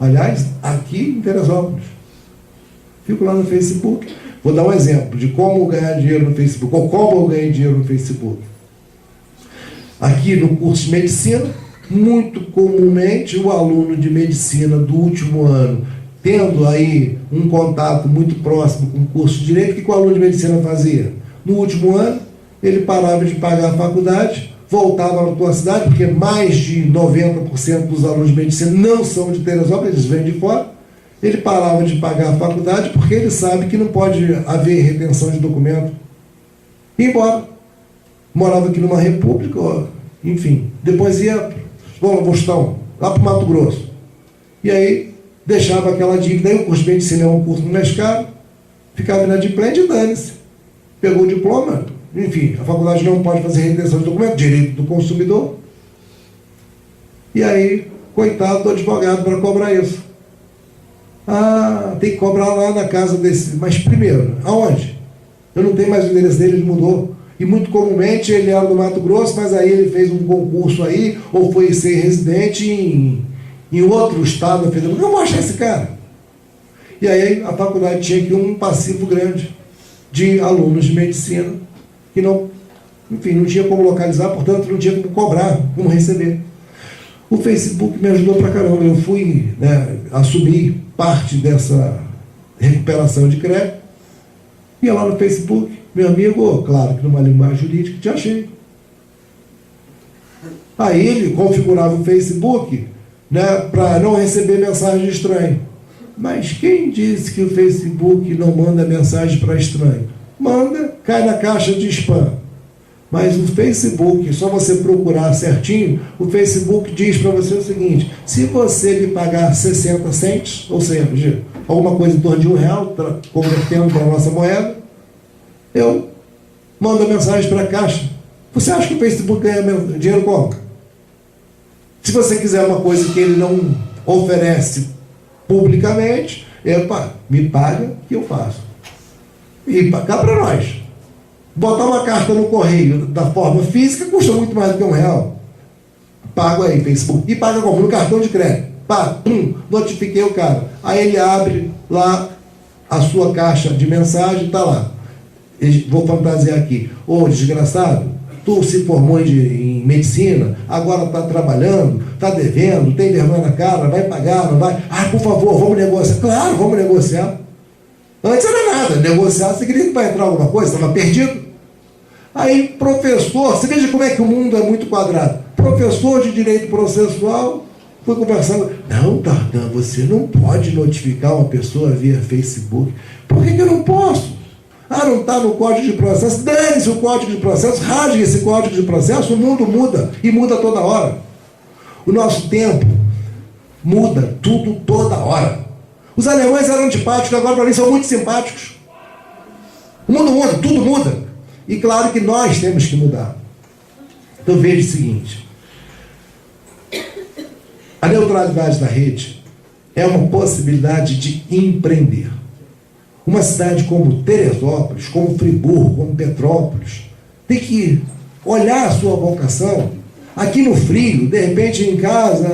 Aliás, aqui em Teresópolis. Fico lá no Facebook. Vou dar um exemplo de como ganhar dinheiro no Facebook, ou como eu ganhei dinheiro no Facebook. Aqui no curso de medicina, muito comumente o aluno de medicina do último ano, tendo aí um contato muito próximo com o curso de Direito, o que o aluno de Medicina fazia? No último ano, ele parava de pagar a faculdade, voltava na tua cidade, porque mais de 90% dos alunos de Medicina não são de Teresópolis, eles vêm de fora. Ele parava de pagar a faculdade porque ele sabe que não pode haver retenção de documento. E embora. Morava aqui numa república, enfim. Depois ia para Bostão, lá para o Mato Grosso. E aí deixava aquela dívida, aí o curso de medicina é um curso mais caro, ficava inadimplente e dane-se. Pegou o diploma, enfim, a faculdade não pode fazer retenção de documento, direito do consumidor. E aí, coitado do advogado para cobrar isso. Tem que cobrar lá na casa desse. Mas primeiro, aonde? Eu não tenho mais o endereço dele, ele mudou. E muito comumente ele era do Mato Grosso, mas aí ele fez um concurso aí, ou foi ser residente em outro estado, eu vou achar esse cara. E aí a faculdade tinha aqui um passivo grande de alunos de medicina que não, enfim, não tinha como localizar, portanto não tinha como cobrar, como receber. O Facebook me ajudou pra caramba. Eu fui, assumir parte dessa recuperação de crédito, ia lá no Facebook, meu amigo, claro que numa linguagem jurídica, te achei. Aí ele configurava o Facebook, para não receber mensagem estranha. Mas quem disse que o Facebook não manda mensagem para estranho? Manda, cai na caixa de spam. Mas o Facebook, só você procurar certinho, o Facebook diz para você o seguinte: se você me pagar 60 cents, ou seja, alguma coisa em torno de R$1, convertendo para a nossa moeda, eu mando a mensagem para a caixa. Você acha que o Facebook ganha dinheiro como? Se você quiser uma coisa que ele não oferece publicamente, me paga que eu faço. E cá para nós. Botar uma carta no correio da forma física custa muito mais do que R$1. Pago aí, Facebook. E paga como? No cartão de crédito. Notifiquei o cara. Aí ele abre lá a sua caixa de mensagem, está lá. Vou fantasiar aqui. Ô, desgraçado, tu se formou em medicina, agora está trabalhando, está devendo, tem vergonha na cara, vai pagar, não vai? Por favor, vamos negociar. Claro, vamos negociar. Antes era nada, negociar significa que vai entrar alguma coisa, estava perdido. Aí, professor, você veja como é que o mundo é muito quadrado. Professor de direito processual, foi conversando. Não, Dardan, você não pode notificar uma pessoa via Facebook. Por que eu não posso? Não está no código de processo. Dane-se o código de processo, rasgue esse código de processo, o mundo muda, e muda toda hora. O nosso tempo muda tudo toda hora. Os alemães eram antipáticos, agora para mim são muito simpáticos. O mundo muda, tudo muda. E claro que nós temos que mudar. Então veja o seguinte: a neutralidade da rede é uma possibilidade de empreender. Uma cidade como Teresópolis, como Friburgo, como Petrópolis, tem que olhar a sua vocação. Aqui no frio, de repente em casa,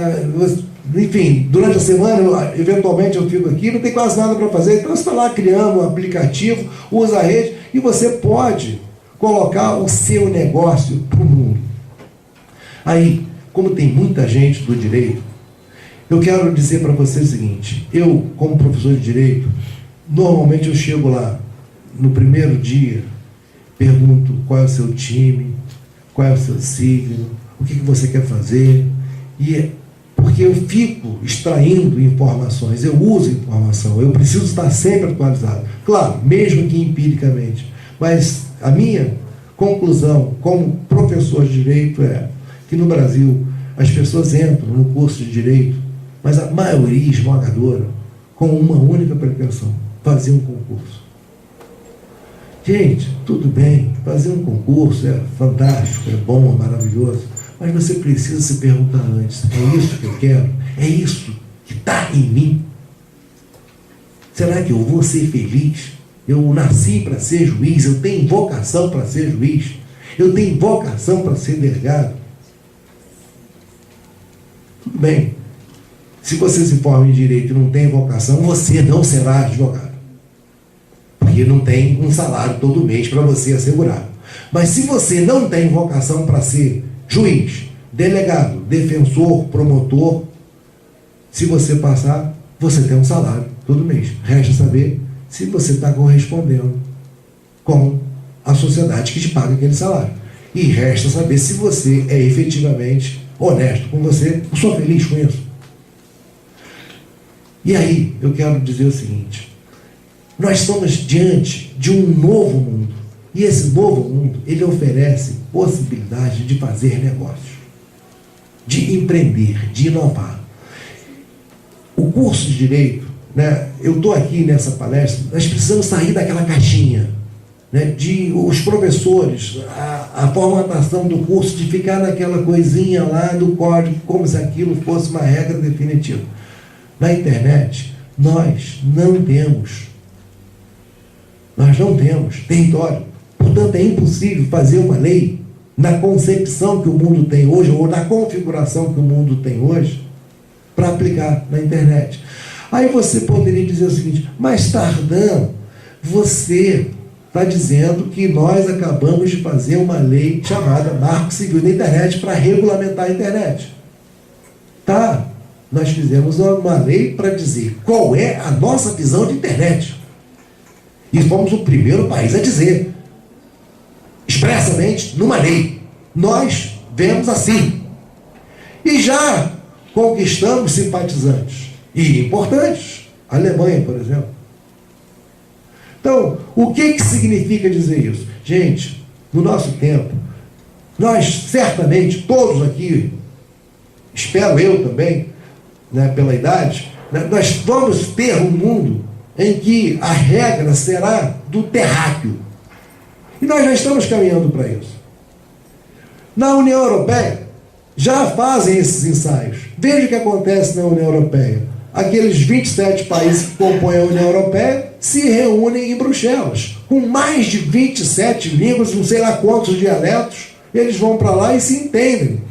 enfim, durante a semana, eventualmente eu fico aqui, não tem quase nada para fazer, então você está lá criando um aplicativo, usa a rede, e você pode colocar o seu negócio para o mundo. Aí, como tem muita gente do direito, eu quero dizer para você o seguinte: eu, como professor de direito, normalmente eu chego lá no primeiro dia, pergunto qual é o seu time, qual é o seu signo, o que você quer fazer, e porque eu fico extraindo informações, eu uso informação, eu preciso estar sempre atualizado, claro, mesmo que empiricamente, mas a minha conclusão como professor de direito é que no Brasil as pessoas entram no curso de direito, mas a maioria esmagadora com uma única pretensão: fazer um concurso. Gente, tudo bem, fazer um concurso é fantástico, é bom, é maravilhoso, mas você precisa se perguntar antes: é isso que eu quero? É isso que está em mim? Será que eu vou ser feliz? Eu nasci para ser juiz, eu tenho vocação para ser juiz, eu tenho vocação para ser delegado. Tudo bem, se você se forma em direito e não tem vocação, você não será advogado, porque não tem um salário todo mês para você assegurar. Mas se você não tem vocação para ser juiz, delegado, defensor, promotor, se você passar, você tem um salário todo mês. Resta saber se você está correspondendo com a sociedade que te paga aquele salário. E resta saber se você é efetivamente honesto com você. Eu sou feliz com isso. E aí, eu quero dizer o seguinte: nós estamos diante de um novo mundo. E esse novo mundo, ele oferece possibilidade de fazer negócios, de empreender, de inovar. O curso de Direito, né, eu estou aqui nessa palestra, nós precisamos sair daquela caixinha, né, de os professores, a formatação do curso, de ficar naquela coisinha lá do código, como se aquilo fosse uma regra definitiva. Na internet, nós não temos território. Portanto, é impossível fazer uma lei na concepção que o mundo tem hoje, ou na configuração que o mundo tem hoje, para aplicar na internet. Aí você poderia dizer o seguinte: mas Tardan, você está dizendo que nós acabamos de fazer uma lei chamada Marco Civil da Internet para regulamentar a internet. Tá, nós fizemos uma lei para dizer qual é a nossa visão de internet. E fomos o primeiro país a dizer, expressamente, numa lei: nós vemos assim. E já conquistamos simpatizantes e importantes. A Alemanha, por exemplo. Então, o que significa dizer isso? Gente, no nosso tempo, nós certamente, todos aqui, espero eu também, né, pela idade, né, nós vamos ter um mundo em que a regra será do terráqueo. E nós já estamos caminhando para isso. Na União Europeia, já fazem esses ensaios. Veja o que acontece na União Europeia. Aqueles 27 países que compõem a União Europeia se reúnem em Bruxelas, com mais de 27 línguas, não sei lá quantos dialetos, eles vão para lá e se entendem.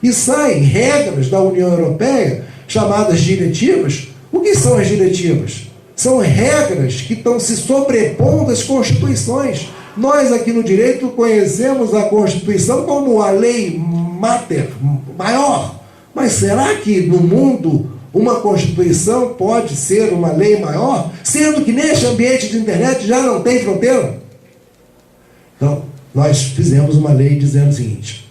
E saem regras da União Europeia, chamadas diretivas. O que são as diretivas? São regras que estão se sobrepondo às constituições. Nós aqui no direito conhecemos a Constituição como a lei mater, maior. Mas será que no mundo uma Constituição pode ser uma lei maior, sendo que neste ambiente de internet já não tem fronteira? Então, nós fizemos uma lei dizendo o seguinte: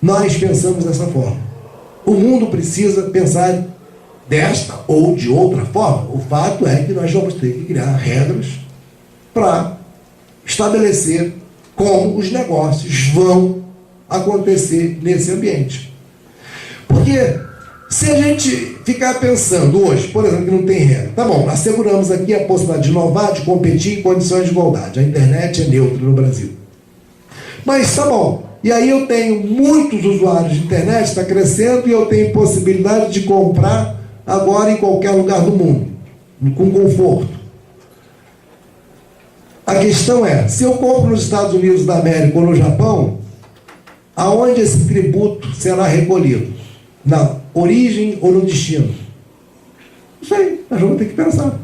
nós pensamos dessa forma. O mundo precisa pensar desta ou de outra forma. O fato é que nós vamos ter que criar regras para estabelecer como os negócios vão acontecer nesse ambiente. Porque Se a gente ficar pensando hoje, por exemplo, que não tem regra, tá bom, asseguramos aqui a possibilidade de inovar, de competir em condições de igualdade. A internet é neutra no Brasil. Mas tá bom, e aí eu tenho muitos usuários de internet, está crescendo, e eu tenho possibilidade de comprar agora em qualquer lugar do mundo, com conforto. A questão é, se eu compro nos Estados Unidos da América ou no Japão, aonde esse tributo será recolhido? Na origem ou no destino? Não sei, nós vamos ter que pensar.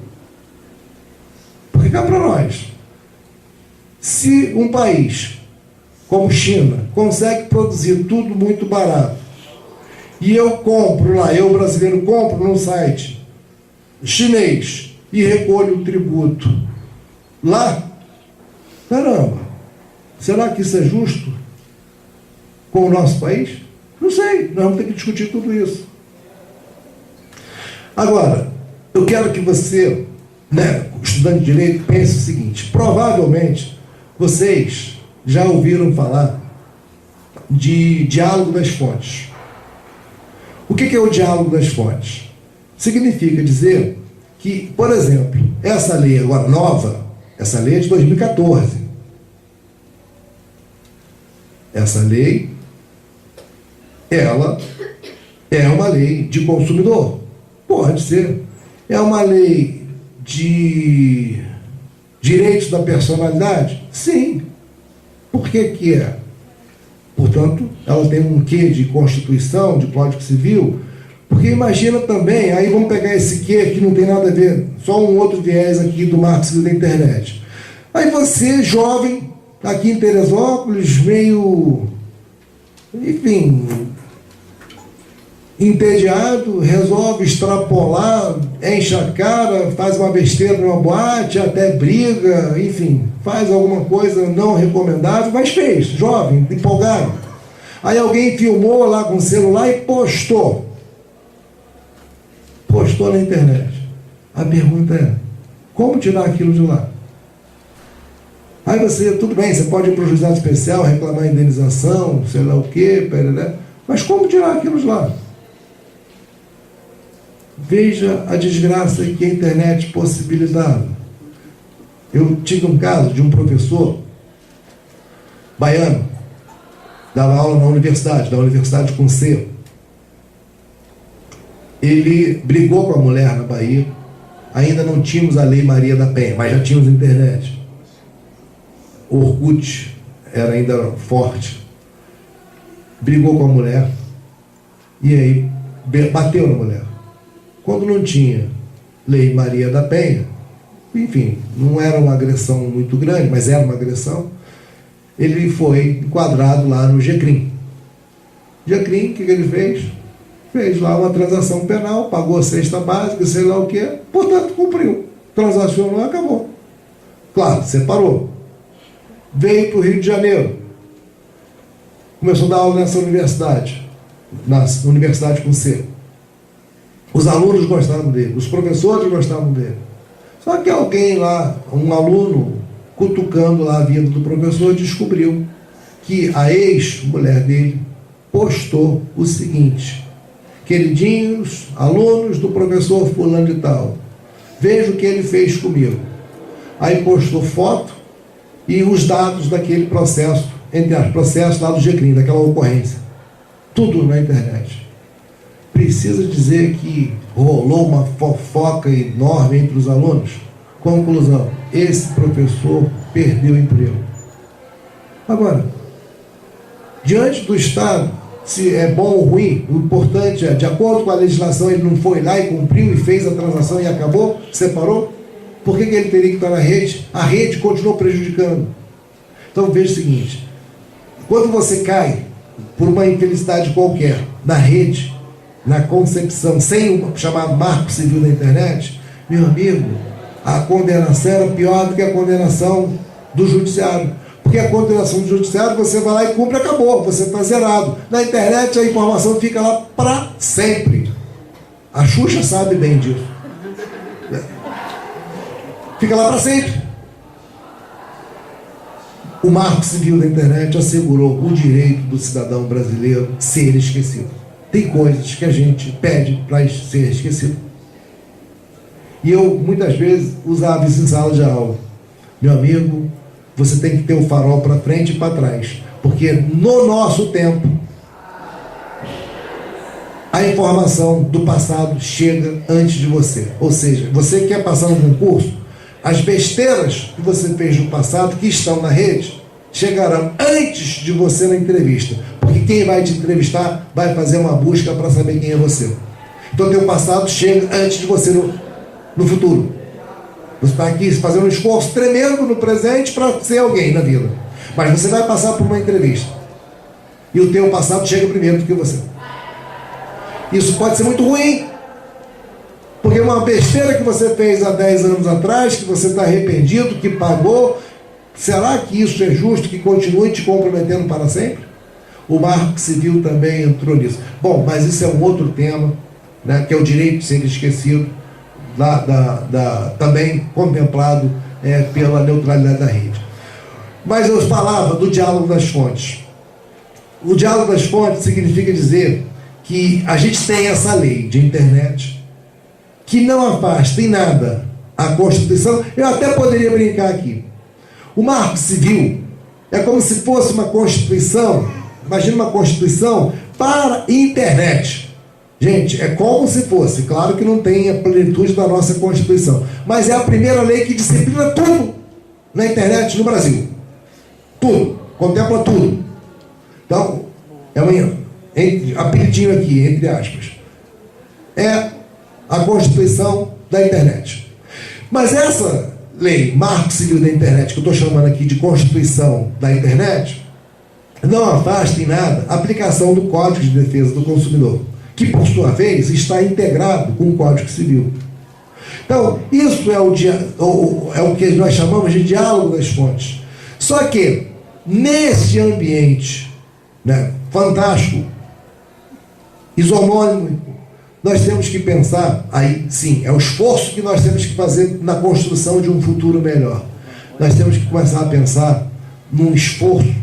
Porque cá para nós, se um país como China consegue produzir tudo muito barato, e eu compro lá, eu brasileiro compro no site chinês e recolho o tributo lá, caramba, será que isso é justo com o nosso país? Não sei, nós vamos ter que discutir tudo isso. Agora, eu quero que você, estudante de direito, pense o seguinte: provavelmente vocês já ouviram falar de diálogo das fontes. O que é o diálogo das fontes? Significa dizer que, por exemplo, essa lei agora nova, essa lei é de 2014. Essa lei, ela é uma lei de consumidor. Pode ser. É uma lei de direitos da personalidade? Sim. Por que é? Portanto, ela tem um quê de Constituição, de Código Civil? Porque imagina também, aí vamos pegar esse quê que não tem nada a ver, só um outro viés aqui do Marco Civil da internet. Aí você, jovem, aqui em Teresópolis, meio, enfim, entediado, resolve extrapolar, enche a cara, faz uma besteira numa boate, até briga, enfim, faz alguma coisa não recomendável, mas fez, jovem, empolgado. Aí alguém filmou lá com o celular e postou na internet. A pergunta é, como tirar aquilo de lá? Aí você, tudo bem, você pode ir para o juizado especial, reclamar indenização, sei lá o quê, mas como tirar aquilo de lá? Veja a desgraça que a internet possibilitava. Eu tive um caso de um professor baiano, dava aula na universidade com C. Ele brigou com a mulher na Bahia, ainda não tínhamos a Lei Maria da Penha, mas já tínhamos internet. O Orkut era ainda forte. Brigou com a mulher e aí bateu na mulher. Quando não tinha Lei Maria da Penha, enfim, não era uma agressão muito grande, mas era uma agressão, ele foi enquadrado lá no GCRIM. GCRIM, o que ele fez? Fez lá uma transação penal, pagou a cesta básica, sei lá o quê, portanto cumpriu. Transacionou e acabou. Claro, separou. Veio para o Rio de Janeiro. Começou a dar aula nessa universidade, na Universidade com C. Os alunos gostavam dele, os professores gostavam dele. Só que alguém lá, um aluno, cutucando lá a vida do professor, descobriu que a ex-mulher dele postou o seguinte: queridinhos alunos do professor fulano de tal, veja o que ele fez comigo. Aí postou foto e os dados daquele processo, entre as processos lá do GCRIM, daquela ocorrência. Tudo na internet. Precisa dizer que rolou uma fofoca enorme entre os alunos? Conclusão: esse professor perdeu o emprego. Agora, diante do Estado, se é bom ou ruim, o importante é, de acordo com a legislação, ele não foi lá e cumpriu e fez a transação e acabou, separou. Por que ele teria que estar na rede? A rede continuou prejudicando. Então veja o seguinte: quando você cai por uma infelicidade qualquer na rede, na concepção, sem o chamado Marco Civil da internet, meu amigo, a condenação era pior do que a condenação do judiciário. Porque a condenação do judiciário, você vai lá e cumpre, acabou, você está zerado. Na internet a informação fica lá para sempre. A Xuxa sabe bem disso. Fica lá para sempre. O Marco Civil da internet assegurou o direito do cidadão brasileiro ser esquecido. tem coisas que a gente pede para ser esquecido. E eu, muitas vezes, usava isso em sala de aula. Meu amigo, você tem que ter o farol para frente e para trás. Porque no nosso tempo, a informação do passado chega antes de você. Ou seja, você quer passar no concurso, as besteiras que você fez no passado, que estão na rede, chegarão antes de você na entrevista. Porque quem vai te entrevistar vai fazer uma busca para saber quem é você. Então, teu passado chega antes de você no futuro. Você está aqui fazendo um esforço tremendo no presente para ser alguém na vida. Mas você vai passar por uma entrevista. E o teu passado chega primeiro do que você. Isso pode ser muito ruim. Porque uma besteira que você fez há 10 anos atrás, que você está arrependido, que pagou, será que isso é justo que continue te comprometendo para sempre? O Marco Civil também entrou nisso. Bom, mas isso é um outro tema, né, que é o direito de ser esquecido, também contemplado pela neutralidade da rede. Mas eu falava do diálogo das fontes. O diálogo das fontes significa dizer que a gente tem essa lei de internet que não afasta em nada a Constituição. Eu até poderia brincar aqui. O Marco Civil é como se fosse uma Constituição, imagina uma Constituição para internet. Gente, é como se fosse, claro que não tem a plenitude da nossa Constituição, mas é a primeira lei que disciplina tudo na internet no Brasil. Tudo, contempla tudo. Então, é um apelidinho aqui, entre aspas. É a Constituição da internet. Mas essa lei, Marco Civil da internet, que eu estou chamando aqui de Constituição da internet, não afasta em nada a aplicação do Código de Defesa do Consumidor, que, por sua vez, está integrado com o Código Civil. Então, isso é o que nós chamamos de diálogo das fontes. Só que, nesse ambiente, né, fantástico, isonômico, nós temos que pensar, aí sim, é o esforço que nós temos que fazer na construção de um futuro melhor. Nós temos que começar a pensar num esforço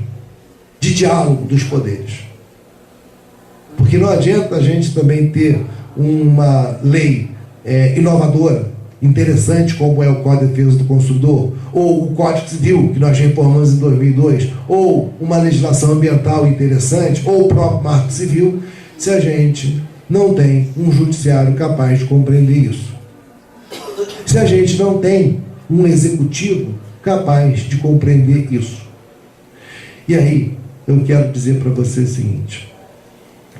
de diálogo dos poderes. Porque não adianta a gente também ter uma lei inovadora, interessante, como é o Código de Defesa do Consumidor, ou o Código Civil, que nós reformamos em 2002, ou uma legislação ambiental interessante, ou o próprio Marco Civil, se a gente não tem um judiciário capaz de compreender isso. Se a gente não tem um executivo capaz de compreender isso. E aí, eu quero dizer para você o seguinte: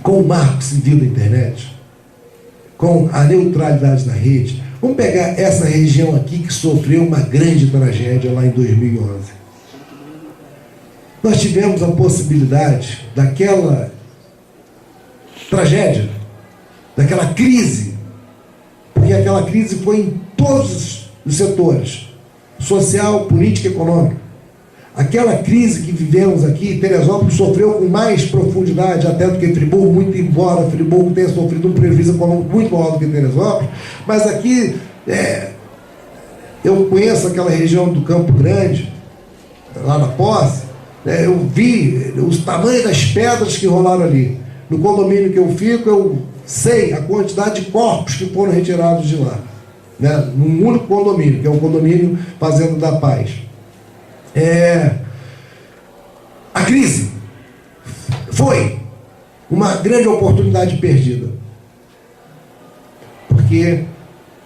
com o Marco Civil da internet, com a neutralidade da rede, vamos pegar essa região aqui que sofreu uma grande tragédia lá em 2011. Nós tivemos a possibilidade daquela tragédia, daquela crise, porque aquela crise foi em todos os setores, social, política e econômica. Aquela crise que vivemos aqui, Teresópolis sofreu com mais profundidade até do que Friburgo, muito embora Friburgo tenha sofrido um prejuízo econômico muito maior do que Teresópolis, mas aqui, eu conheço aquela região do Campo Grande, lá na Posse, eu vi os tamanhos das pedras que rolaram ali. No condomínio que eu fico, eu sei a quantidade de corpos que foram retirados de lá, né? Num único condomínio, que é o condomínio Fazenda da Paz. A crise foi uma grande oportunidade perdida. Porque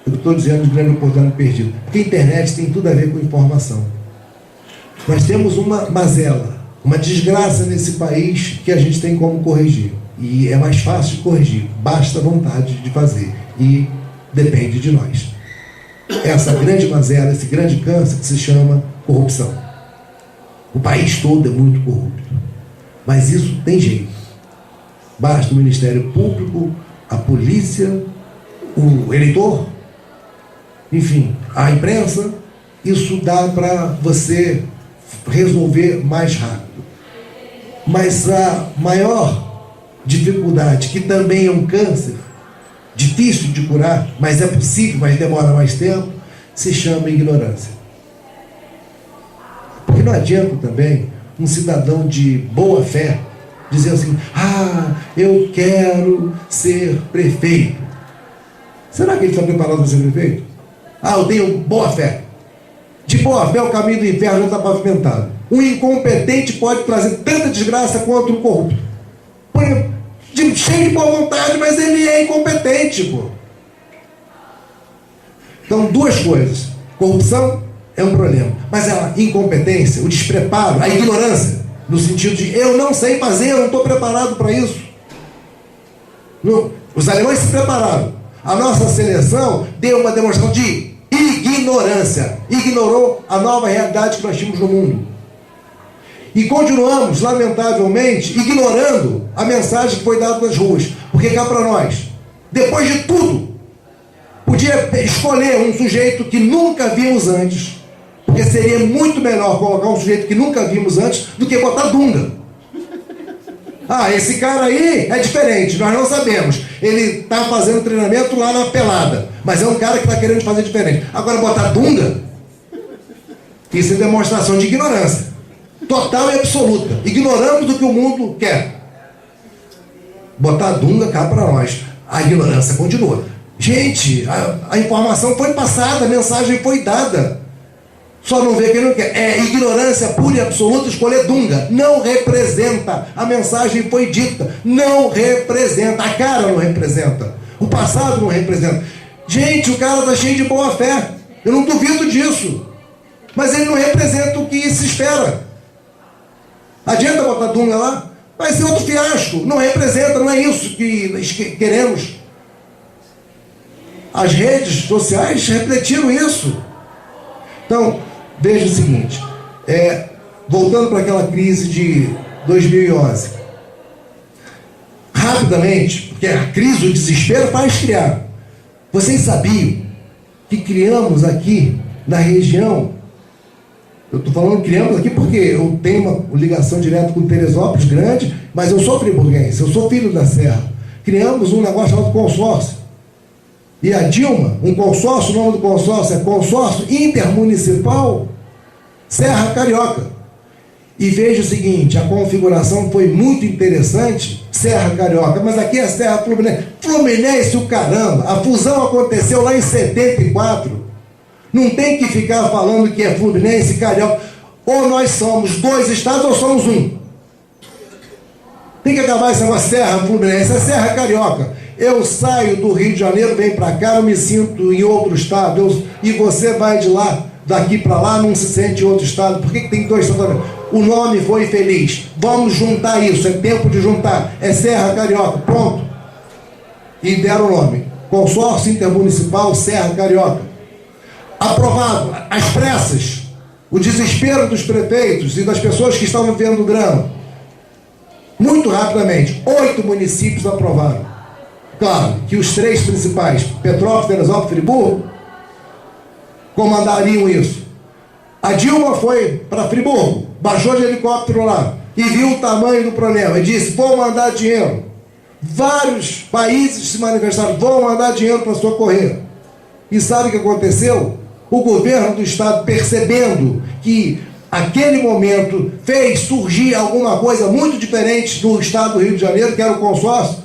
eu estou dizendo de grande oportunidade perdida, porque a internet tem tudo a ver com informação. Nós temos uma mazela, uma desgraça nesse país que a gente tem como corrigir. E é mais fácil de corrigir, basta vontade de fazer. E depende de nós. Essa grande mazela, esse grande câncer que se chama corrupção. O país todo é muito corrupto. Mas isso tem jeito. Basta o Ministério Público, a polícia, o eleitor, enfim, a imprensa. Isso dá para você resolver mais rápido. Mas a maior dificuldade, que também é um câncer, difícil de curar, mas é possível, mas demora mais tempo, se chama ignorância. Porque não adianta também um cidadão de boa fé dizer assim: ah, eu quero ser prefeito. Será que ele está preparado para ser prefeito? Ah, eu tenho boa fé. De boa fé o caminho do inferno já está pavimentado. Um incompetente pode trazer tanta desgraça quanto um corrupto. Cheio de boa vontade, mas ele é incompetente, pô. Então, duas coisas. Corrupção é um problema, mas a incompetência, o despreparo, a ignorância, no sentido de eu não sei fazer, eu não estou preparado para isso. Os alemães se prepararam. A nossa seleção deu uma demonstração de ignorância. Ignorou a nova realidade que nós tínhamos no mundo. E continuamos, lamentavelmente, ignorando a mensagem que foi dada nas ruas. Porque cá para nós, depois de tudo, podia escolher um sujeito que nunca vimos antes, porque seria muito melhor colocar um sujeito que nunca vimos antes do que botar Dunga. Ah, esse cara aí é diferente, nós não sabemos. Ele está fazendo treinamento lá na pelada, mas é um cara que está querendo fazer diferente. Agora botar Dunga, isso é demonstração de ignorância total e absoluta. Ignoramos do que o mundo quer. Botar Dunga cá para nós. A ignorância continua. Gente, a informação foi passada, a mensagem foi dada. Só não vê quem não quer. É ignorância pura e absoluta escolher Dunga. Não representa. A mensagem foi dita. Não representa. A cara não representa. O passado não representa. Gente, o cara está cheio de boa fé. Eu não duvido disso. Mas ele não representa o que se espera. Adianta botar Dunga lá? Vai ser outro fiasco. Não representa, não é isso que queremos. As redes sociais refletiram isso. Então, veja o seguinte. Voltando para aquela crise de 2011. Rapidamente, porque a crise, o desespero faz criar. Vocês sabiam que criamos aqui na região... Eu estou falando criamos aqui porque eu tenho uma ligação direta com Teresópolis grande, mas eu sou friburguense, eu sou filho da Serra. Criamos um negócio chamado consórcio. E a Dilma, um consórcio, o nome do consórcio é Consórcio Intermunicipal Serra Carioca. E veja o seguinte, a configuração foi muito interessante, Serra Carioca, mas aqui é Serra Fluminense. Fluminense o caramba, a fusão aconteceu lá em 74. Não tem que ficar falando que é Fluminense e Carioca. Ou nós somos dois estados ou somos um. Tem que acabar esse negócio Serra Fluminense, é Serra Carioca. Eu saio do Rio de Janeiro, venho para cá, eu me sinto em outro estado. E você vai de lá, daqui para lá, não se sente em outro estado. Por que tem dois estados? O nome foi feliz. Vamos juntar isso, é tempo de juntar. É Serra Carioca, pronto. E deram o nome. Consórcio Intermunicipal Serra Carioca. Aprovado, às pressas, o desespero dos prefeitos e das pessoas que estavam vivendo o drama. Muito rapidamente, 8 municípios aprovaram. Claro que os 3 principais, Petrópolis, Teresópolis e Friburgo, comandariam isso. A Dilma foi para Friburgo, baixou de helicóptero lá e viu o tamanho do problema e disse: vou mandar dinheiro. Vários países se manifestaram: vão mandar dinheiro para socorrer. E sabe o que aconteceu? O governo do estado, percebendo que aquele momento fez surgir alguma coisa muito diferente do estado do Rio de Janeiro, que era o consórcio,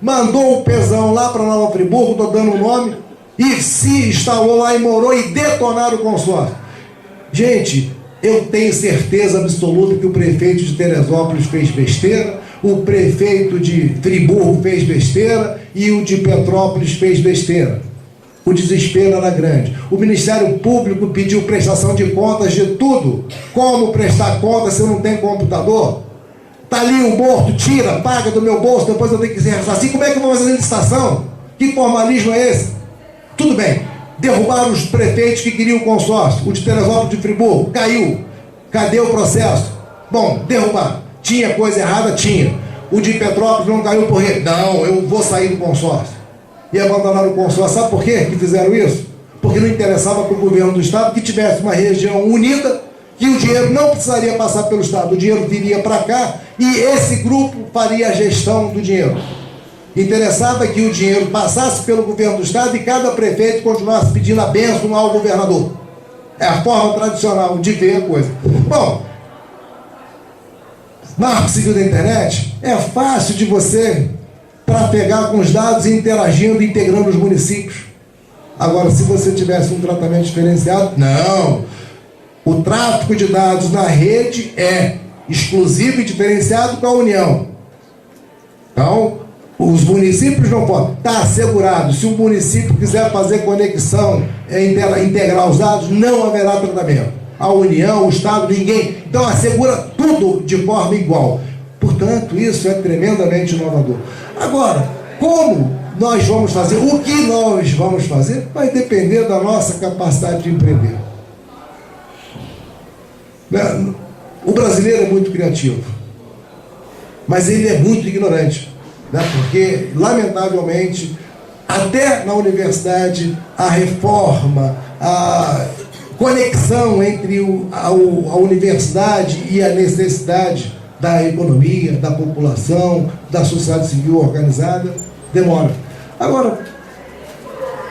mandou o pesão lá para Nova Friburgo, estou dando o nome, e se instalou lá e morou e detonaram o consórcio. Gente, eu tenho certeza absoluta que o prefeito de Teresópolis fez besteira, o prefeito de Friburgo fez besteira e o de Petrópolis fez besteira. O desespero era grande. O Ministério Público pediu prestação de contas de tudo. Como prestar contas se eu não tenho computador? Está ali um morto, tira, paga do meu bolso, depois eu tenho que ser assim. Como é que eu vou fazer licitação? Que formalismo é esse? Tudo bem. Derrubaram os prefeitos que queriam o consórcio. O de Teresópolis de Friburgo caiu. Cadê o processo? Bom, derrubar. Tinha coisa errada? Tinha. O de Petrópolis não caiu por quê? Não, eu vou sair do consórcio. E abandonaram o consórcio. Sabe por quê que fizeram isso? Porque não interessava para o governo do estado que tivesse uma região unida, que o dinheiro não precisaria passar pelo estado, o dinheiro viria para cá e esse grupo faria a gestão do dinheiro. Interessava que o dinheiro passasse pelo governo do estado e cada prefeito continuasse pedindo a bênção ao governador. É a forma tradicional de ver a coisa. Bom, Marco Civil da Internet, é fácil de você trafegar com os dados e interagindo, integrando os municípios. Agora, se você tivesse um tratamento diferenciado, não. O tráfico de dados na rede é exclusivo e diferenciado com a União. Então, os municípios não podem. Está assegurado, se um município quiser fazer conexão, integrar os dados, não haverá tratamento. A União, o Estado, ninguém. Então, assegura tudo de forma igual. Portanto, isso é tremendamente inovador. Agora, como nós vamos fazer? O que nós vamos fazer vai depender da nossa capacidade de empreender. O brasileiro é muito criativo, mas ele é muito ignorante, né? Porque, lamentavelmente, até na universidade, a reforma, a conexão entre a universidade e a necessidade da economia, da população, da sociedade civil organizada, demora. Agora,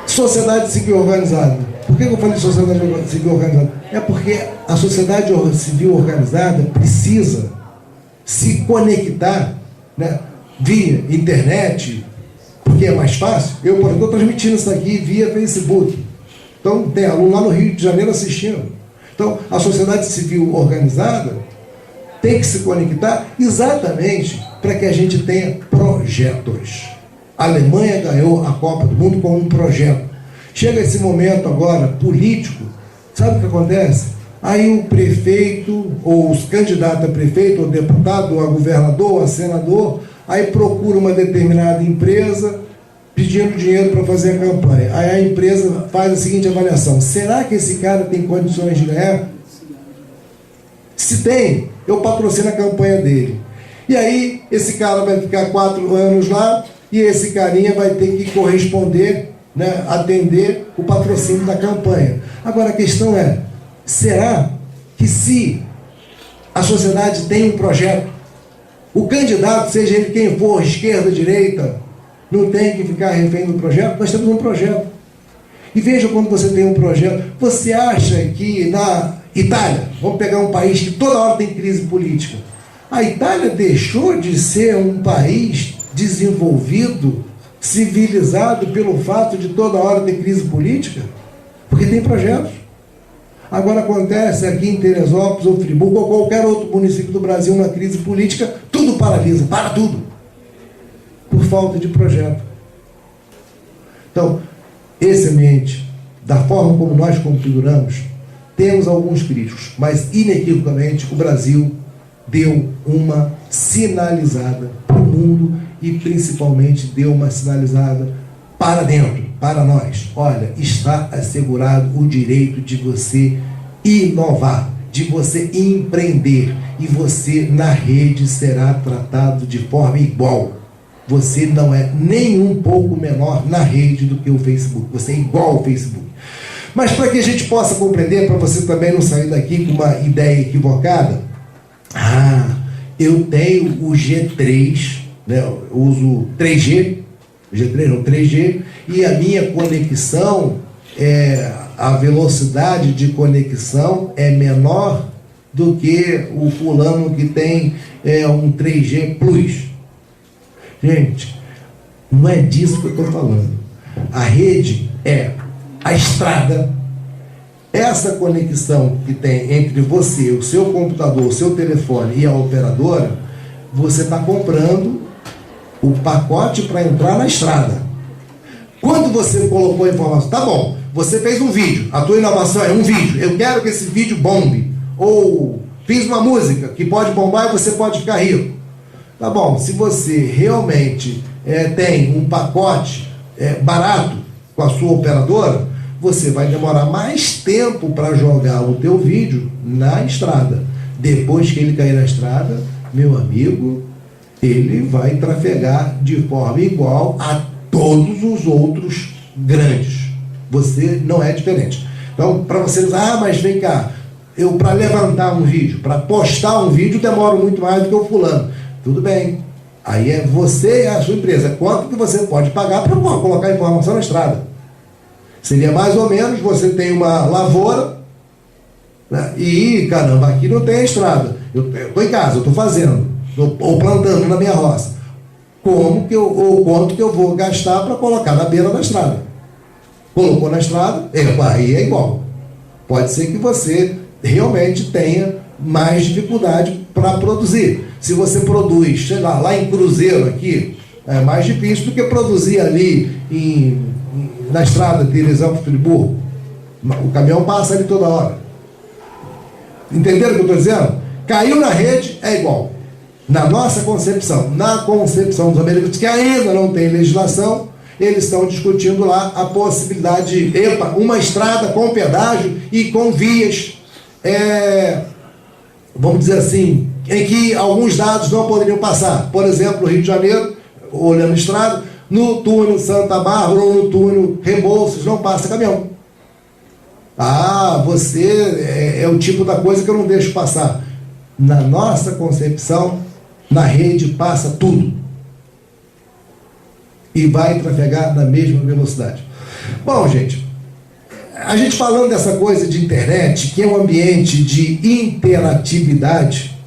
sociedade civil organizada. Por que eu falei sociedade civil organizada? É porque a sociedade civil organizada precisa se conectar, né, via internet, porque é mais fácil. Eu, por exemplo, estou transmitindo isso aqui via Facebook. Então, tem aluno lá no Rio de Janeiro assistindo. Então, a sociedade civil organizada tem que se conectar exatamente para que a gente tenha projetos. A Alemanha ganhou a Copa do Mundo com um projeto. Chega esse momento agora político, sabe o que acontece? Aí o prefeito, ou os candidatos a prefeito, ou deputado, ou a governador, ou a senador, aí procura uma determinada empresa pedindo dinheiro para fazer a campanha. Aí a empresa faz a seguinte avaliação: será que esse cara tem condições de ganhar? Se tem, eu patrocino a campanha dele. E aí esse cara vai ficar 4 anos lá e esse carinha vai ter que corresponder, né, atender o patrocínio da campanha. Agora a questão é, será que se a sociedade tem um projeto, o candidato, seja ele quem for, esquerda, direita, não tem que ficar refém do projeto? Nós temos um projeto. E veja, quando você tem um projeto, você acha que na Itália, vamos pegar um país que toda hora tem crise política, a Itália deixou de ser um país desenvolvido, civilizado, pelo fato de toda hora ter crise política? Porque tem projetos. Agora acontece aqui em Teresópolis ou Friburgo ou qualquer outro município do Brasil, uma crise política, tudo paralisa, para tudo, por falta de projeto. Então, esse ambiente, da forma como nós configuramos, temos alguns críticos, mas inequivocamente o Brasil deu uma sinalizada para o mundo e principalmente deu uma sinalizada para dentro, para nós. Olha, está assegurado o direito de você inovar, de você empreender, e você na rede será tratado de forma igual. Você não é nem um pouco menor na rede do que o Facebook, você é igual ao Facebook. Mas para que a gente possa compreender, para você também não sair daqui com uma ideia equivocada, eu tenho o G3, né, eu uso 3G, G3 não, 3G, e a minha conexão, a velocidade de conexão é menor do que o fulano que tem um 3G Plus. Gente, não é disso que eu estou falando. A rede é a estrada. Essa conexão que tem entre você, o seu computador, o seu telefone e a operadora, você está comprando o pacote para entrar na estrada. Quando você colocou a informação, tá bom, você fez um vídeo, a tua inovação é um vídeo, eu quero que esse vídeo bombe, ou fiz uma música que pode bombar e você pode ficar rico. Tá bom, se você realmente tem um pacote barato com a sua operadora, você vai demorar mais tempo para jogar o teu vídeo na estrada. Depois que ele cair na estrada, meu amigo, ele vai trafegar de forma igual a todos os outros grandes. Você não é diferente. Então, para você dizer, mas vem cá, eu para levantar um vídeo, para postar um vídeo, demoro muito mais do que o fulano. Tudo bem. Aí é você e a sua empresa. Quanto que você pode pagar para colocar a informação na estrada? Seria mais ou menos, você tem uma lavoura, né, e, caramba, aqui não tem estrada. Eu estou em casa, eu estou fazendo. ou plantando na minha roça. Ou quanto que eu vou gastar para colocar na beira da estrada. Colocou na estrada, aí é igual. Pode ser que você realmente tenha mais dificuldade para produzir. Se você produz, sei lá em Cruzeiro aqui, é mais difícil do que produzir ali na estrada de Teresópolis-Friburgo. O caminhão passa ali toda hora. Entenderam o que eu estou dizendo? Caiu na rede, é igual. Na nossa concepção, na concepção dos americanos, que ainda não tem legislação, eles estão discutindo lá a possibilidade de uma estrada com pedágio e com vias, vamos dizer assim, em que alguns dados não poderiam passar. Por exemplo, no Rio de Janeiro, olhando a estrada, no túnel Santa Bárbara ou no túnel Rebouças não passa caminhão. Você é o tipo da coisa que eu não deixo passar. Na nossa concepção, na rede passa tudo. E vai trafegar na mesma velocidade. Bom, gente, a gente falando dessa coisa de internet, que é um ambiente de interatividade,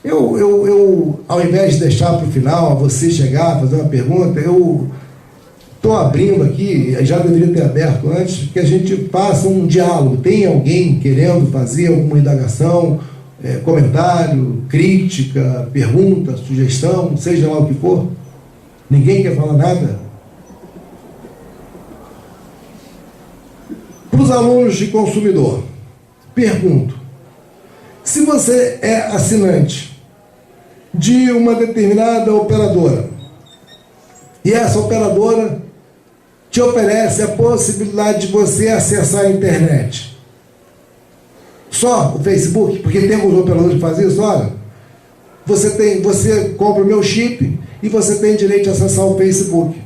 eu ao invés de deixar para o final, você chegar, fazer uma pergunta, eu estou abrindo aqui, já deveria ter aberto antes, que a gente faça um diálogo. Tem alguém querendo fazer alguma indagação, comentário, crítica, pergunta, sugestão, seja lá o que for? Ninguém quer falar nada? Para os alunos de consumidor, pergunto: se você é assinante de uma determinada operadora e essa operadora te oferece a possibilidade de você acessar a internet, só o Facebook, porque tem alguns operadores que fazem isso, olha, você compra o meu chip e você tem direito de acessar o Facebook.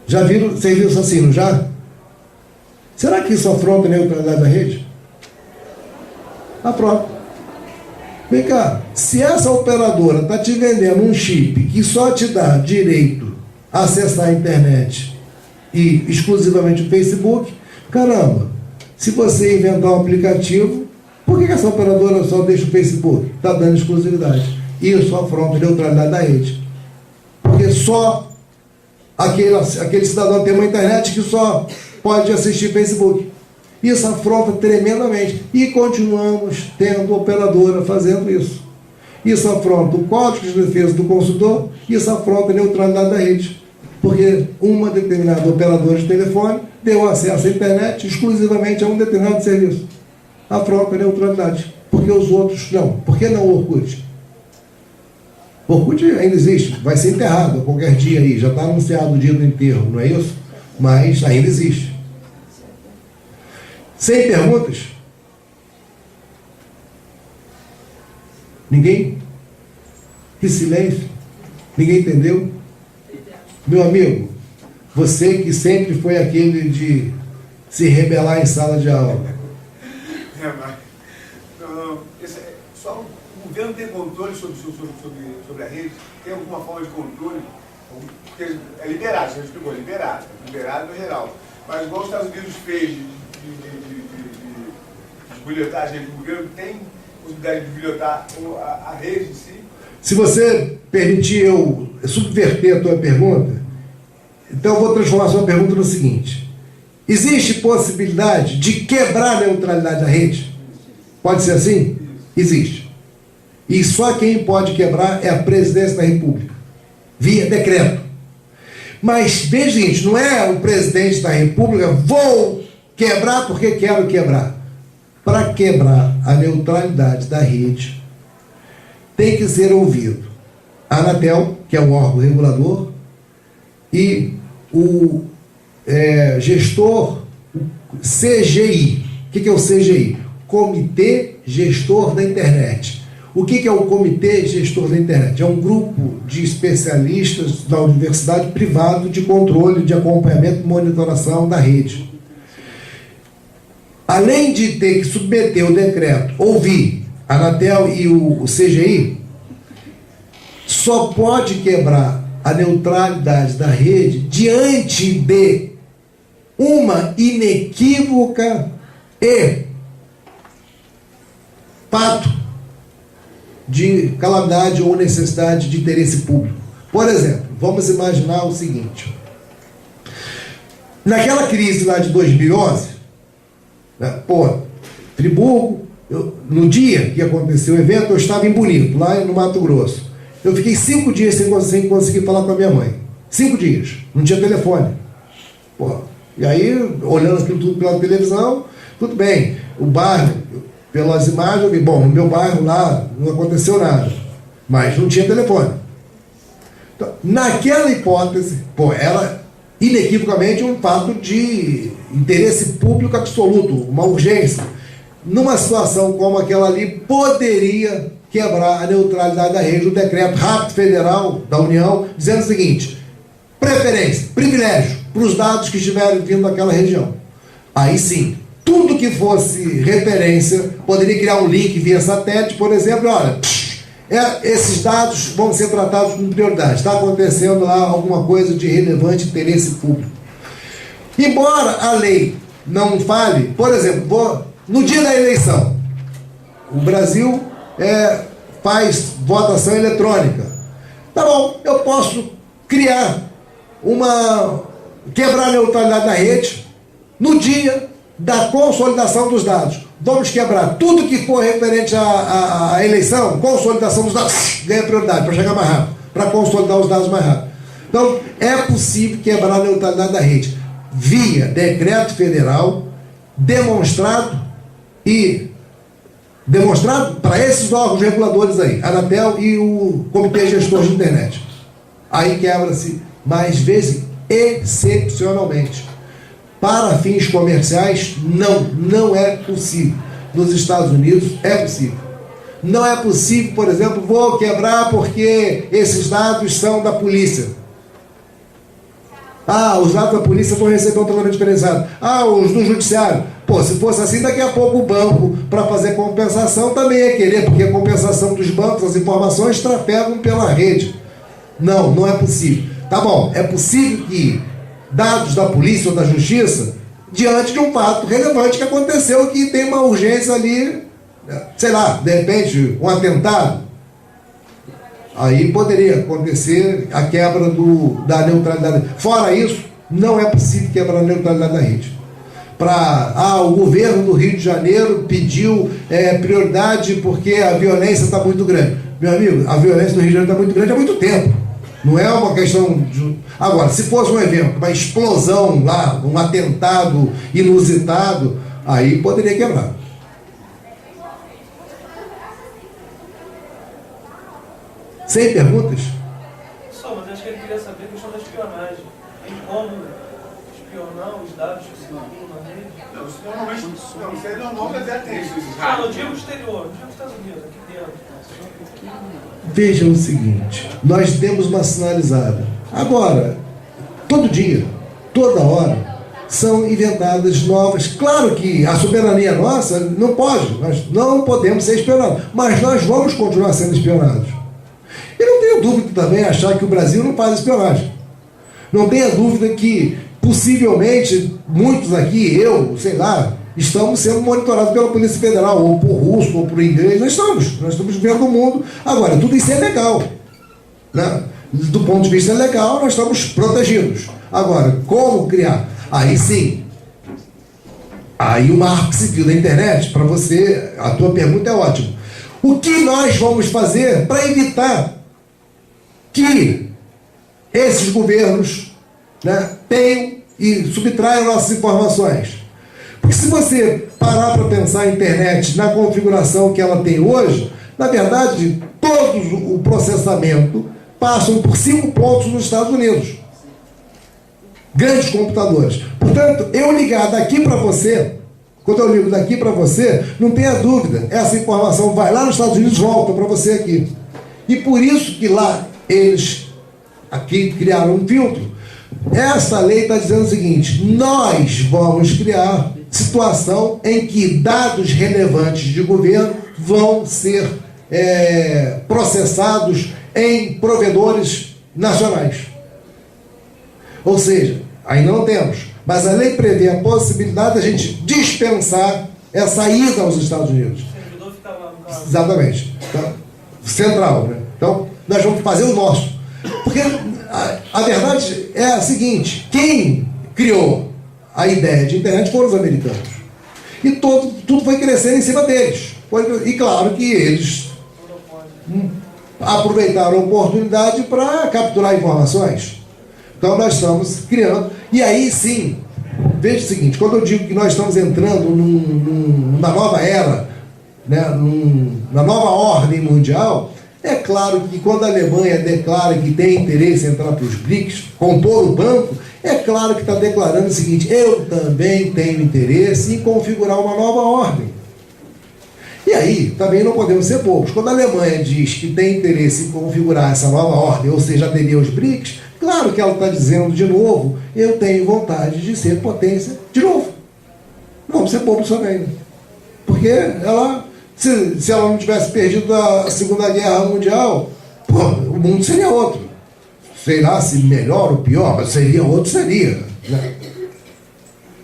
Já viram serviço assim, não já? Será que isso afronta a neutralidade da rede? Afronta. Vem cá, se essa operadora está te vendendo um chip que só te dá direito a acessar a internet e exclusivamente o Facebook, caramba, se você inventar um aplicativo, por que essa operadora só deixa o Facebook? Está dando exclusividade. Isso afronta a neutralidade da rede. Porque só aquele cidadão tem uma internet que só pode assistir Facebook. Isso afronta tremendamente. E continuamos tendo operadora fazendo isso. Isso afronta o Código de Defesa do Consumidor, isso afronta a neutralidade da rede. Porque uma determinada operadora de telefone deu acesso à internet exclusivamente a um determinado serviço. Afronta a neutralidade. Porque os outros não. Por que não o Orkut? O Orkut ainda existe, vai ser enterrado qualquer dia aí, já está anunciado o dia do enterro, não é isso? Mas ainda existe. Sem perguntas? Ninguém? Que silêncio? Ninguém entendeu? Meu amigo, você que sempre foi aquele de se rebelar em sala de aula. Só o governo tem controle sobre a rede? Tem alguma forma de controle? Porque é liberado, você explicou, liberado no geral. Mas igual os Estados Unidos fez de bilhotar a gente, o governo tem possibilidade de bilhotar a rede em si? Se você permitir eu subverter a tua pergunta, então eu vou transformar a sua pergunta no seguinte: existe possibilidade de quebrar a neutralidade da rede? Pode ser assim? Existe. E só quem pode quebrar é a presidência da República, via decreto. Mas veja o seguinte, não é o presidente da República, vou quebrar porque quero quebrar. Para quebrar a neutralidade da rede, tem que ser ouvido a Anatel, que é o órgão regulador, e o gestor CGI. O que é o CGI? Comitê Gestor da Internet. O que é o Comitê Gestor da Internet? É um grupo de especialistas da universidade privado de controle, de acompanhamento e monitoração da rede. Além de ter que submeter o decreto, ouvir a Anatel e o CGI, só pode quebrar a neutralidade da rede diante de uma inequívoca e fato de calamidade ou necessidade de interesse público. Por exemplo, vamos imaginar o seguinte: naquela crise lá de 2011, né, Friburgo, no dia que aconteceu o evento, eu estava em Bonito, lá no Mato Grosso. Eu fiquei 5 dias sem conseguir falar com a minha mãe. 5 dias, não tinha telefone. E aí, olhando aquilo tudo pela televisão, tudo bem. O bairro, pelas imagens, eu vi, bom, no meu bairro lá não aconteceu nada, mas não tinha telefone. Então, naquela hipótese, era inequivocamente um fato de interesse público absoluto, uma urgência. Numa situação como aquela ali, poderia quebrar a neutralidade da rede, o decreto rápido federal da União, dizendo o seguinte: preferência, privilégio para os dados que estiverem vindo daquela região. Aí sim, tudo que fosse referência, poderia criar um link via satélite, por exemplo, olha, esses dados vão ser tratados com prioridade, está acontecendo lá alguma coisa de relevante interesse público. Embora a lei não fale, por exemplo, no dia da eleição, o Brasil faz votação eletrônica. Tá bom, eu posso criar quebrar a neutralidade da rede no dia da consolidação dos dados. Vamos quebrar tudo que for referente à eleição, consolidação dos dados, ganha prioridade para chegar mais rápido, para consolidar os dados mais rápido. Então, é possível quebrar a neutralidade da rede via decreto federal, demonstrado para esses órgãos reguladores aí, a Anatel e o Comitê Gestor de Internet. Aí quebra-se mais vezes, excepcionalmente. Para fins comerciais, não é possível. Nos Estados Unidos, é possível. Não é possível, por exemplo, vou quebrar porque esses dados são da polícia. Os dados da polícia vão receber um tratamento diferenciado. Os do judiciário. Se fosse assim, daqui a pouco o banco, para fazer compensação, também ia querer, porque a compensação dos bancos, as informações trafegam pela rede. Não é possível. Tá bom, é possível que dados da polícia ou da justiça, diante de um fato relevante que aconteceu, que tem uma urgência ali, sei lá, de repente, um atentado, aí poderia acontecer a quebra da neutralidade. Fora isso, não é possível quebrar a neutralidade da rede. O governo do Rio de Janeiro pediu prioridade porque a violência está muito grande. Meu amigo, a violência no Rio de Janeiro está muito grande há muito tempo. Não é uma questão de... Agora, se fosse um evento, uma explosão lá, um atentado inusitado, aí poderia quebrar. Sem perguntas? Só, mas acho que ele queria saber a questão da espionagem. Tem como espionar os dados que circulam na rede? Não, isso normalmente não. Isso é normal, mas tem isso. Não digo exterior, não digo Estados Unidos, aqui dentro. Vejam o seguinte, nós temos uma sinalizada. Agora, todo dia, toda hora, são inventadas novas. Claro que a soberania nossa não pode, nós não podemos ser espionados, mas nós vamos continuar sendo espionados. E não tenho dúvida também achar que o Brasil não faz espionagem. Não tenha dúvida que, possivelmente, muitos aqui, sei lá, estamos sendo monitorados pela Polícia Federal, ou por russo, ou por inglês. Nós estamos vendo o mundo. Agora, tudo isso é legal, né? Do ponto de vista legal, nós estamos protegidos. Agora, como criar? Aí sim, aí o marco civil da internet, para você, a tua pergunta é ótima. O que nós vamos fazer para evitar que esses governos, né, tenham e subtraiam nossas informações? Porque se você parar para pensar a internet na configuração que ela tem hoje, na verdade, todo o processamento passam por 5 pontos nos Estados Unidos. Grandes computadores. Portanto, eu ligar daqui para você, quando eu ligo daqui para você, não tenha dúvida, essa informação vai lá nos Estados Unidos e volta para você aqui. E por isso que lá eles aqui criaram um filtro. Essa lei está dizendo o seguinte: nós vamos criar situação em que dados relevantes de governo vão ser processados em provedores nacionais. Ou seja, ainda não temos, mas a lei prevê a possibilidade de a gente dispensar essa ida aos Estados Unidos. O servidor fica lá no caso. Exatamente. Tá? central, né? Então, nós vamos fazer o nosso. Porque a verdade é a seguinte: quem criou a ideia de internet foram os americanos. E tudo foi crescendo em cima deles. E claro que eles aproveitaram a oportunidade para capturar informações. Então nós estamos criando. E aí sim, veja o seguinte: quando eu digo que nós estamos entrando numa nova era, né, na nova ordem mundial, é claro que quando a Alemanha declara que tem interesse em entrar para os BRICS, compor o banco, é claro que está declarando o seguinte: eu também tenho interesse em configurar uma nova ordem. E aí, também não podemos ser bobos. Quando a Alemanha diz que tem interesse em configurar essa nova ordem, ou seja, aderir aos BRICS, claro que ela está dizendo de novo: eu tenho vontade de ser potência de novo. Vamos ser bobos também, né? Porque ela, se ela não tivesse perdido a Segunda Guerra Mundial, pô, o mundo seria outro. Sei lá se melhor ou pior, mas seria outro, seria. Né?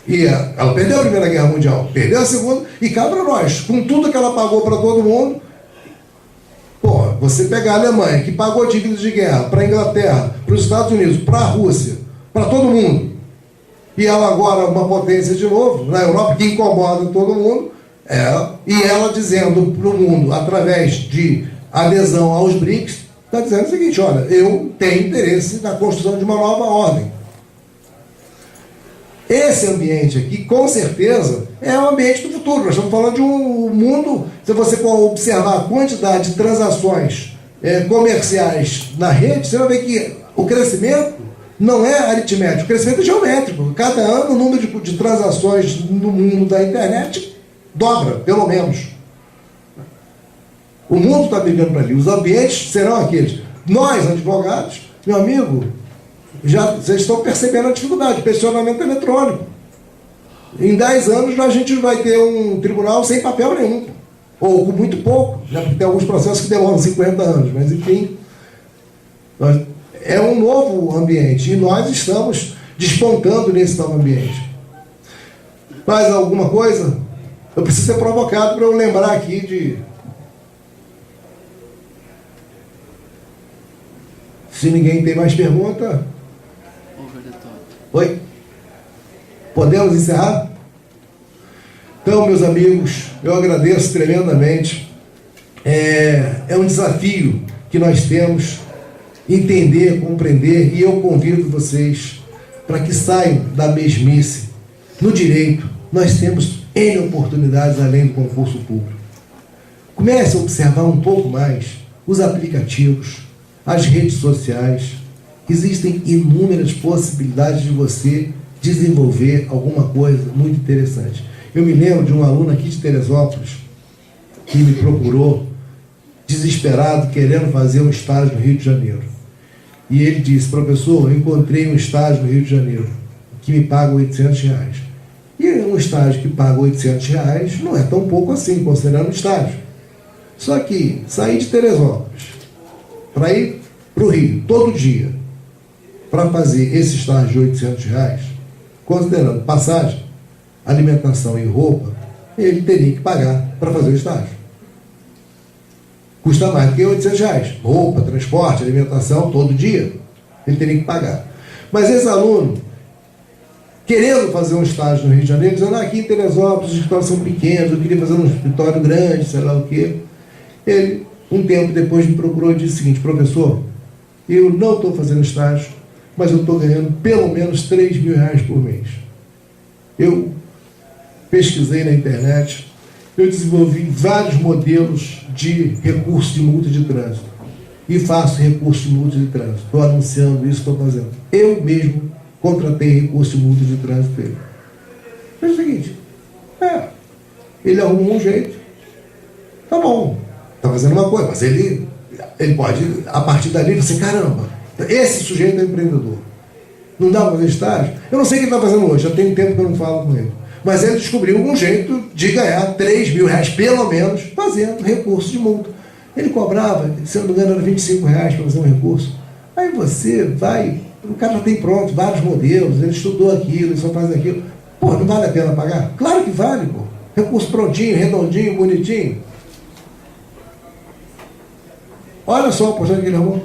E ela perdeu a Primeira Guerra Mundial, perdeu a Segunda, e cá para nós, com tudo que ela pagou para todo mundo, pô, você pegar a Alemanha, que pagou dívidas de guerra para a Inglaterra, para os Estados Unidos, para a Rússia, para todo mundo, e ela agora uma potência de novo, na Europa, que incomoda todo mundo, e ela dizendo para o mundo, através de adesão aos BRICS, está dizendo o seguinte: olha, eu tenho interesse na construção de uma nova ordem. Esse ambiente aqui, com certeza, é o ambiente do futuro. Nós estamos falando de um mundo, se você observar a quantidade de transações comerciais na rede, você vai ver que o crescimento não é aritmético, o crescimento é geométrico. Cada ano o número de transações no mundo da internet dobra, pelo menos. O mundo está brigando para ali. Os ambientes serão aqueles. Nós, advogados, meu amigo, já vocês estão percebendo a dificuldade. Peticionamento eletrônico. Em 10 anos a gente vai ter um tribunal sem papel nenhum. Ou com muito pouco, né? Porque tem alguns processos que demoram 50 anos. Mas, enfim, é um novo ambiente. E nós estamos despontando nesse novo ambiente. Mais alguma coisa? Eu preciso ser provocado para eu lembrar aqui de... Se ninguém tem mais pergunta... Oi? Podemos encerrar? Então, meus amigos, eu agradeço tremendamente. É um desafio que nós temos, entender, compreender, e eu convido vocês para que saiam da mesmice. No direito, nós temos N oportunidades além do concurso público. Comece a observar um pouco mais os aplicativos, as redes sociais. Existem inúmeras possibilidades de você desenvolver alguma coisa muito interessante. Eu me lembro de um aluno aqui de Teresópolis que me procurou, desesperado, querendo fazer um estágio no Rio de Janeiro. E ele disse: professor, eu encontrei um estágio no Rio de Janeiro que me paga R$800. E um estágio que paga R$800 não é tão pouco assim, considerando o estágio. Só que sair de Teresópolis para ir para o Rio todo dia, para fazer esse estágio de R$800, considerando passagem, alimentação e roupa, ele teria que pagar para fazer o estágio. Custa mais do que R$800. Roupa, transporte, alimentação, todo dia, ele teria que pagar. Mas esse aluno, querendo fazer um estágio no Rio de Janeiro, dizendo: aqui em Teresópolis os escritórios são pequenos, eu queria fazer um escritório grande, sei lá o quê. Ele, um tempo depois, me procurou e disse o seguinte: professor, eu não estou fazendo estágio, mas eu estou ganhando pelo menos R$3.000 por mês. Eu pesquisei na internet, eu desenvolvi vários modelos de recurso de multa de trânsito e faço recurso de multa de trânsito. Estou anunciando isso, estou fazendo. Eu mesmo contratei recurso de multa de trânsito para ele. Mas é o seguinte: ele arrumou um jeito, tá bom, está fazendo uma coisa, mas ele pode, a partir dali, você: caramba, esse sujeito é empreendedor. Não dá para fazer estágio? Eu não sei o que ele está fazendo hoje, já tem tempo que eu não falo com ele. Mas ele descobriu um jeito de ganhar R$3.000, pelo menos, fazendo recurso de multa. Ele cobrava, se eu não me engano, era R$25 para fazer um recurso. Aí você vai, o cara já tem pronto vários modelos, ele estudou aquilo, ele só faz aquilo. Pô, não vale a pena pagar? Claro que vale, pô. Recurso prontinho, redondinho, bonitinho. Olha só a postagem que ele arrumou.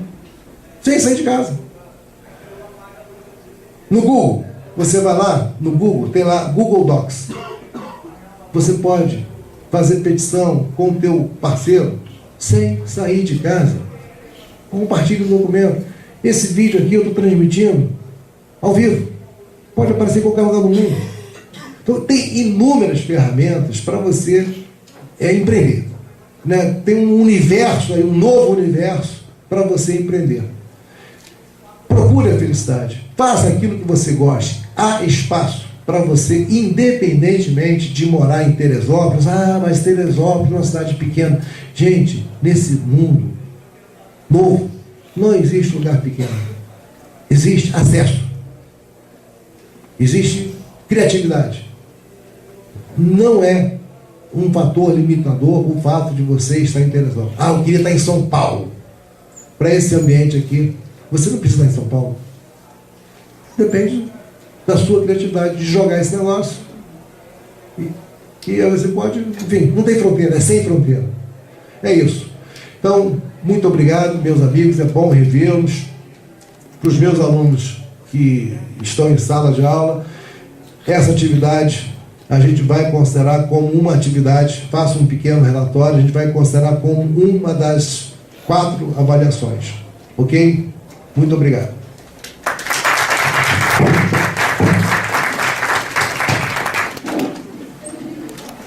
Sem sair de casa. No Google, você vai lá, no Google, tem lá Google Docs. Você pode fazer petição com o teu parceiro sem sair de casa. Compartilhe o documento. Esse vídeo aqui eu estou transmitindo ao vivo. Pode aparecer em qualquer lugar do mundo. Então tem inúmeras ferramentas para você empreender. Né? Tem um universo, aí, um novo universo para você empreender. Procure a felicidade. Faça aquilo que você goste. Há espaço para você, independentemente de morar em Teresópolis. Ah, mas Teresópolis é uma cidade pequena. Gente, nesse mundo novo, não existe lugar pequeno. Existe acesso. Existe criatividade. Não é um fator limitador o fato de você estar em Teresópolis. Ah, eu queria estar em São Paulo. Para esse ambiente aqui, você não precisa estar em São Paulo. Depende da sua criatividade de jogar esse negócio. E você pode, enfim, não tem fronteira, é sem fronteira. É isso. Então, muito obrigado, meus amigos, é bom revê-los. Para os meus alunos que estão em sala de aula, essa atividade a gente vai considerar como uma atividade, faça um pequeno relatório, a gente vai considerar como uma das 4 avaliações. Ok? Muito obrigado.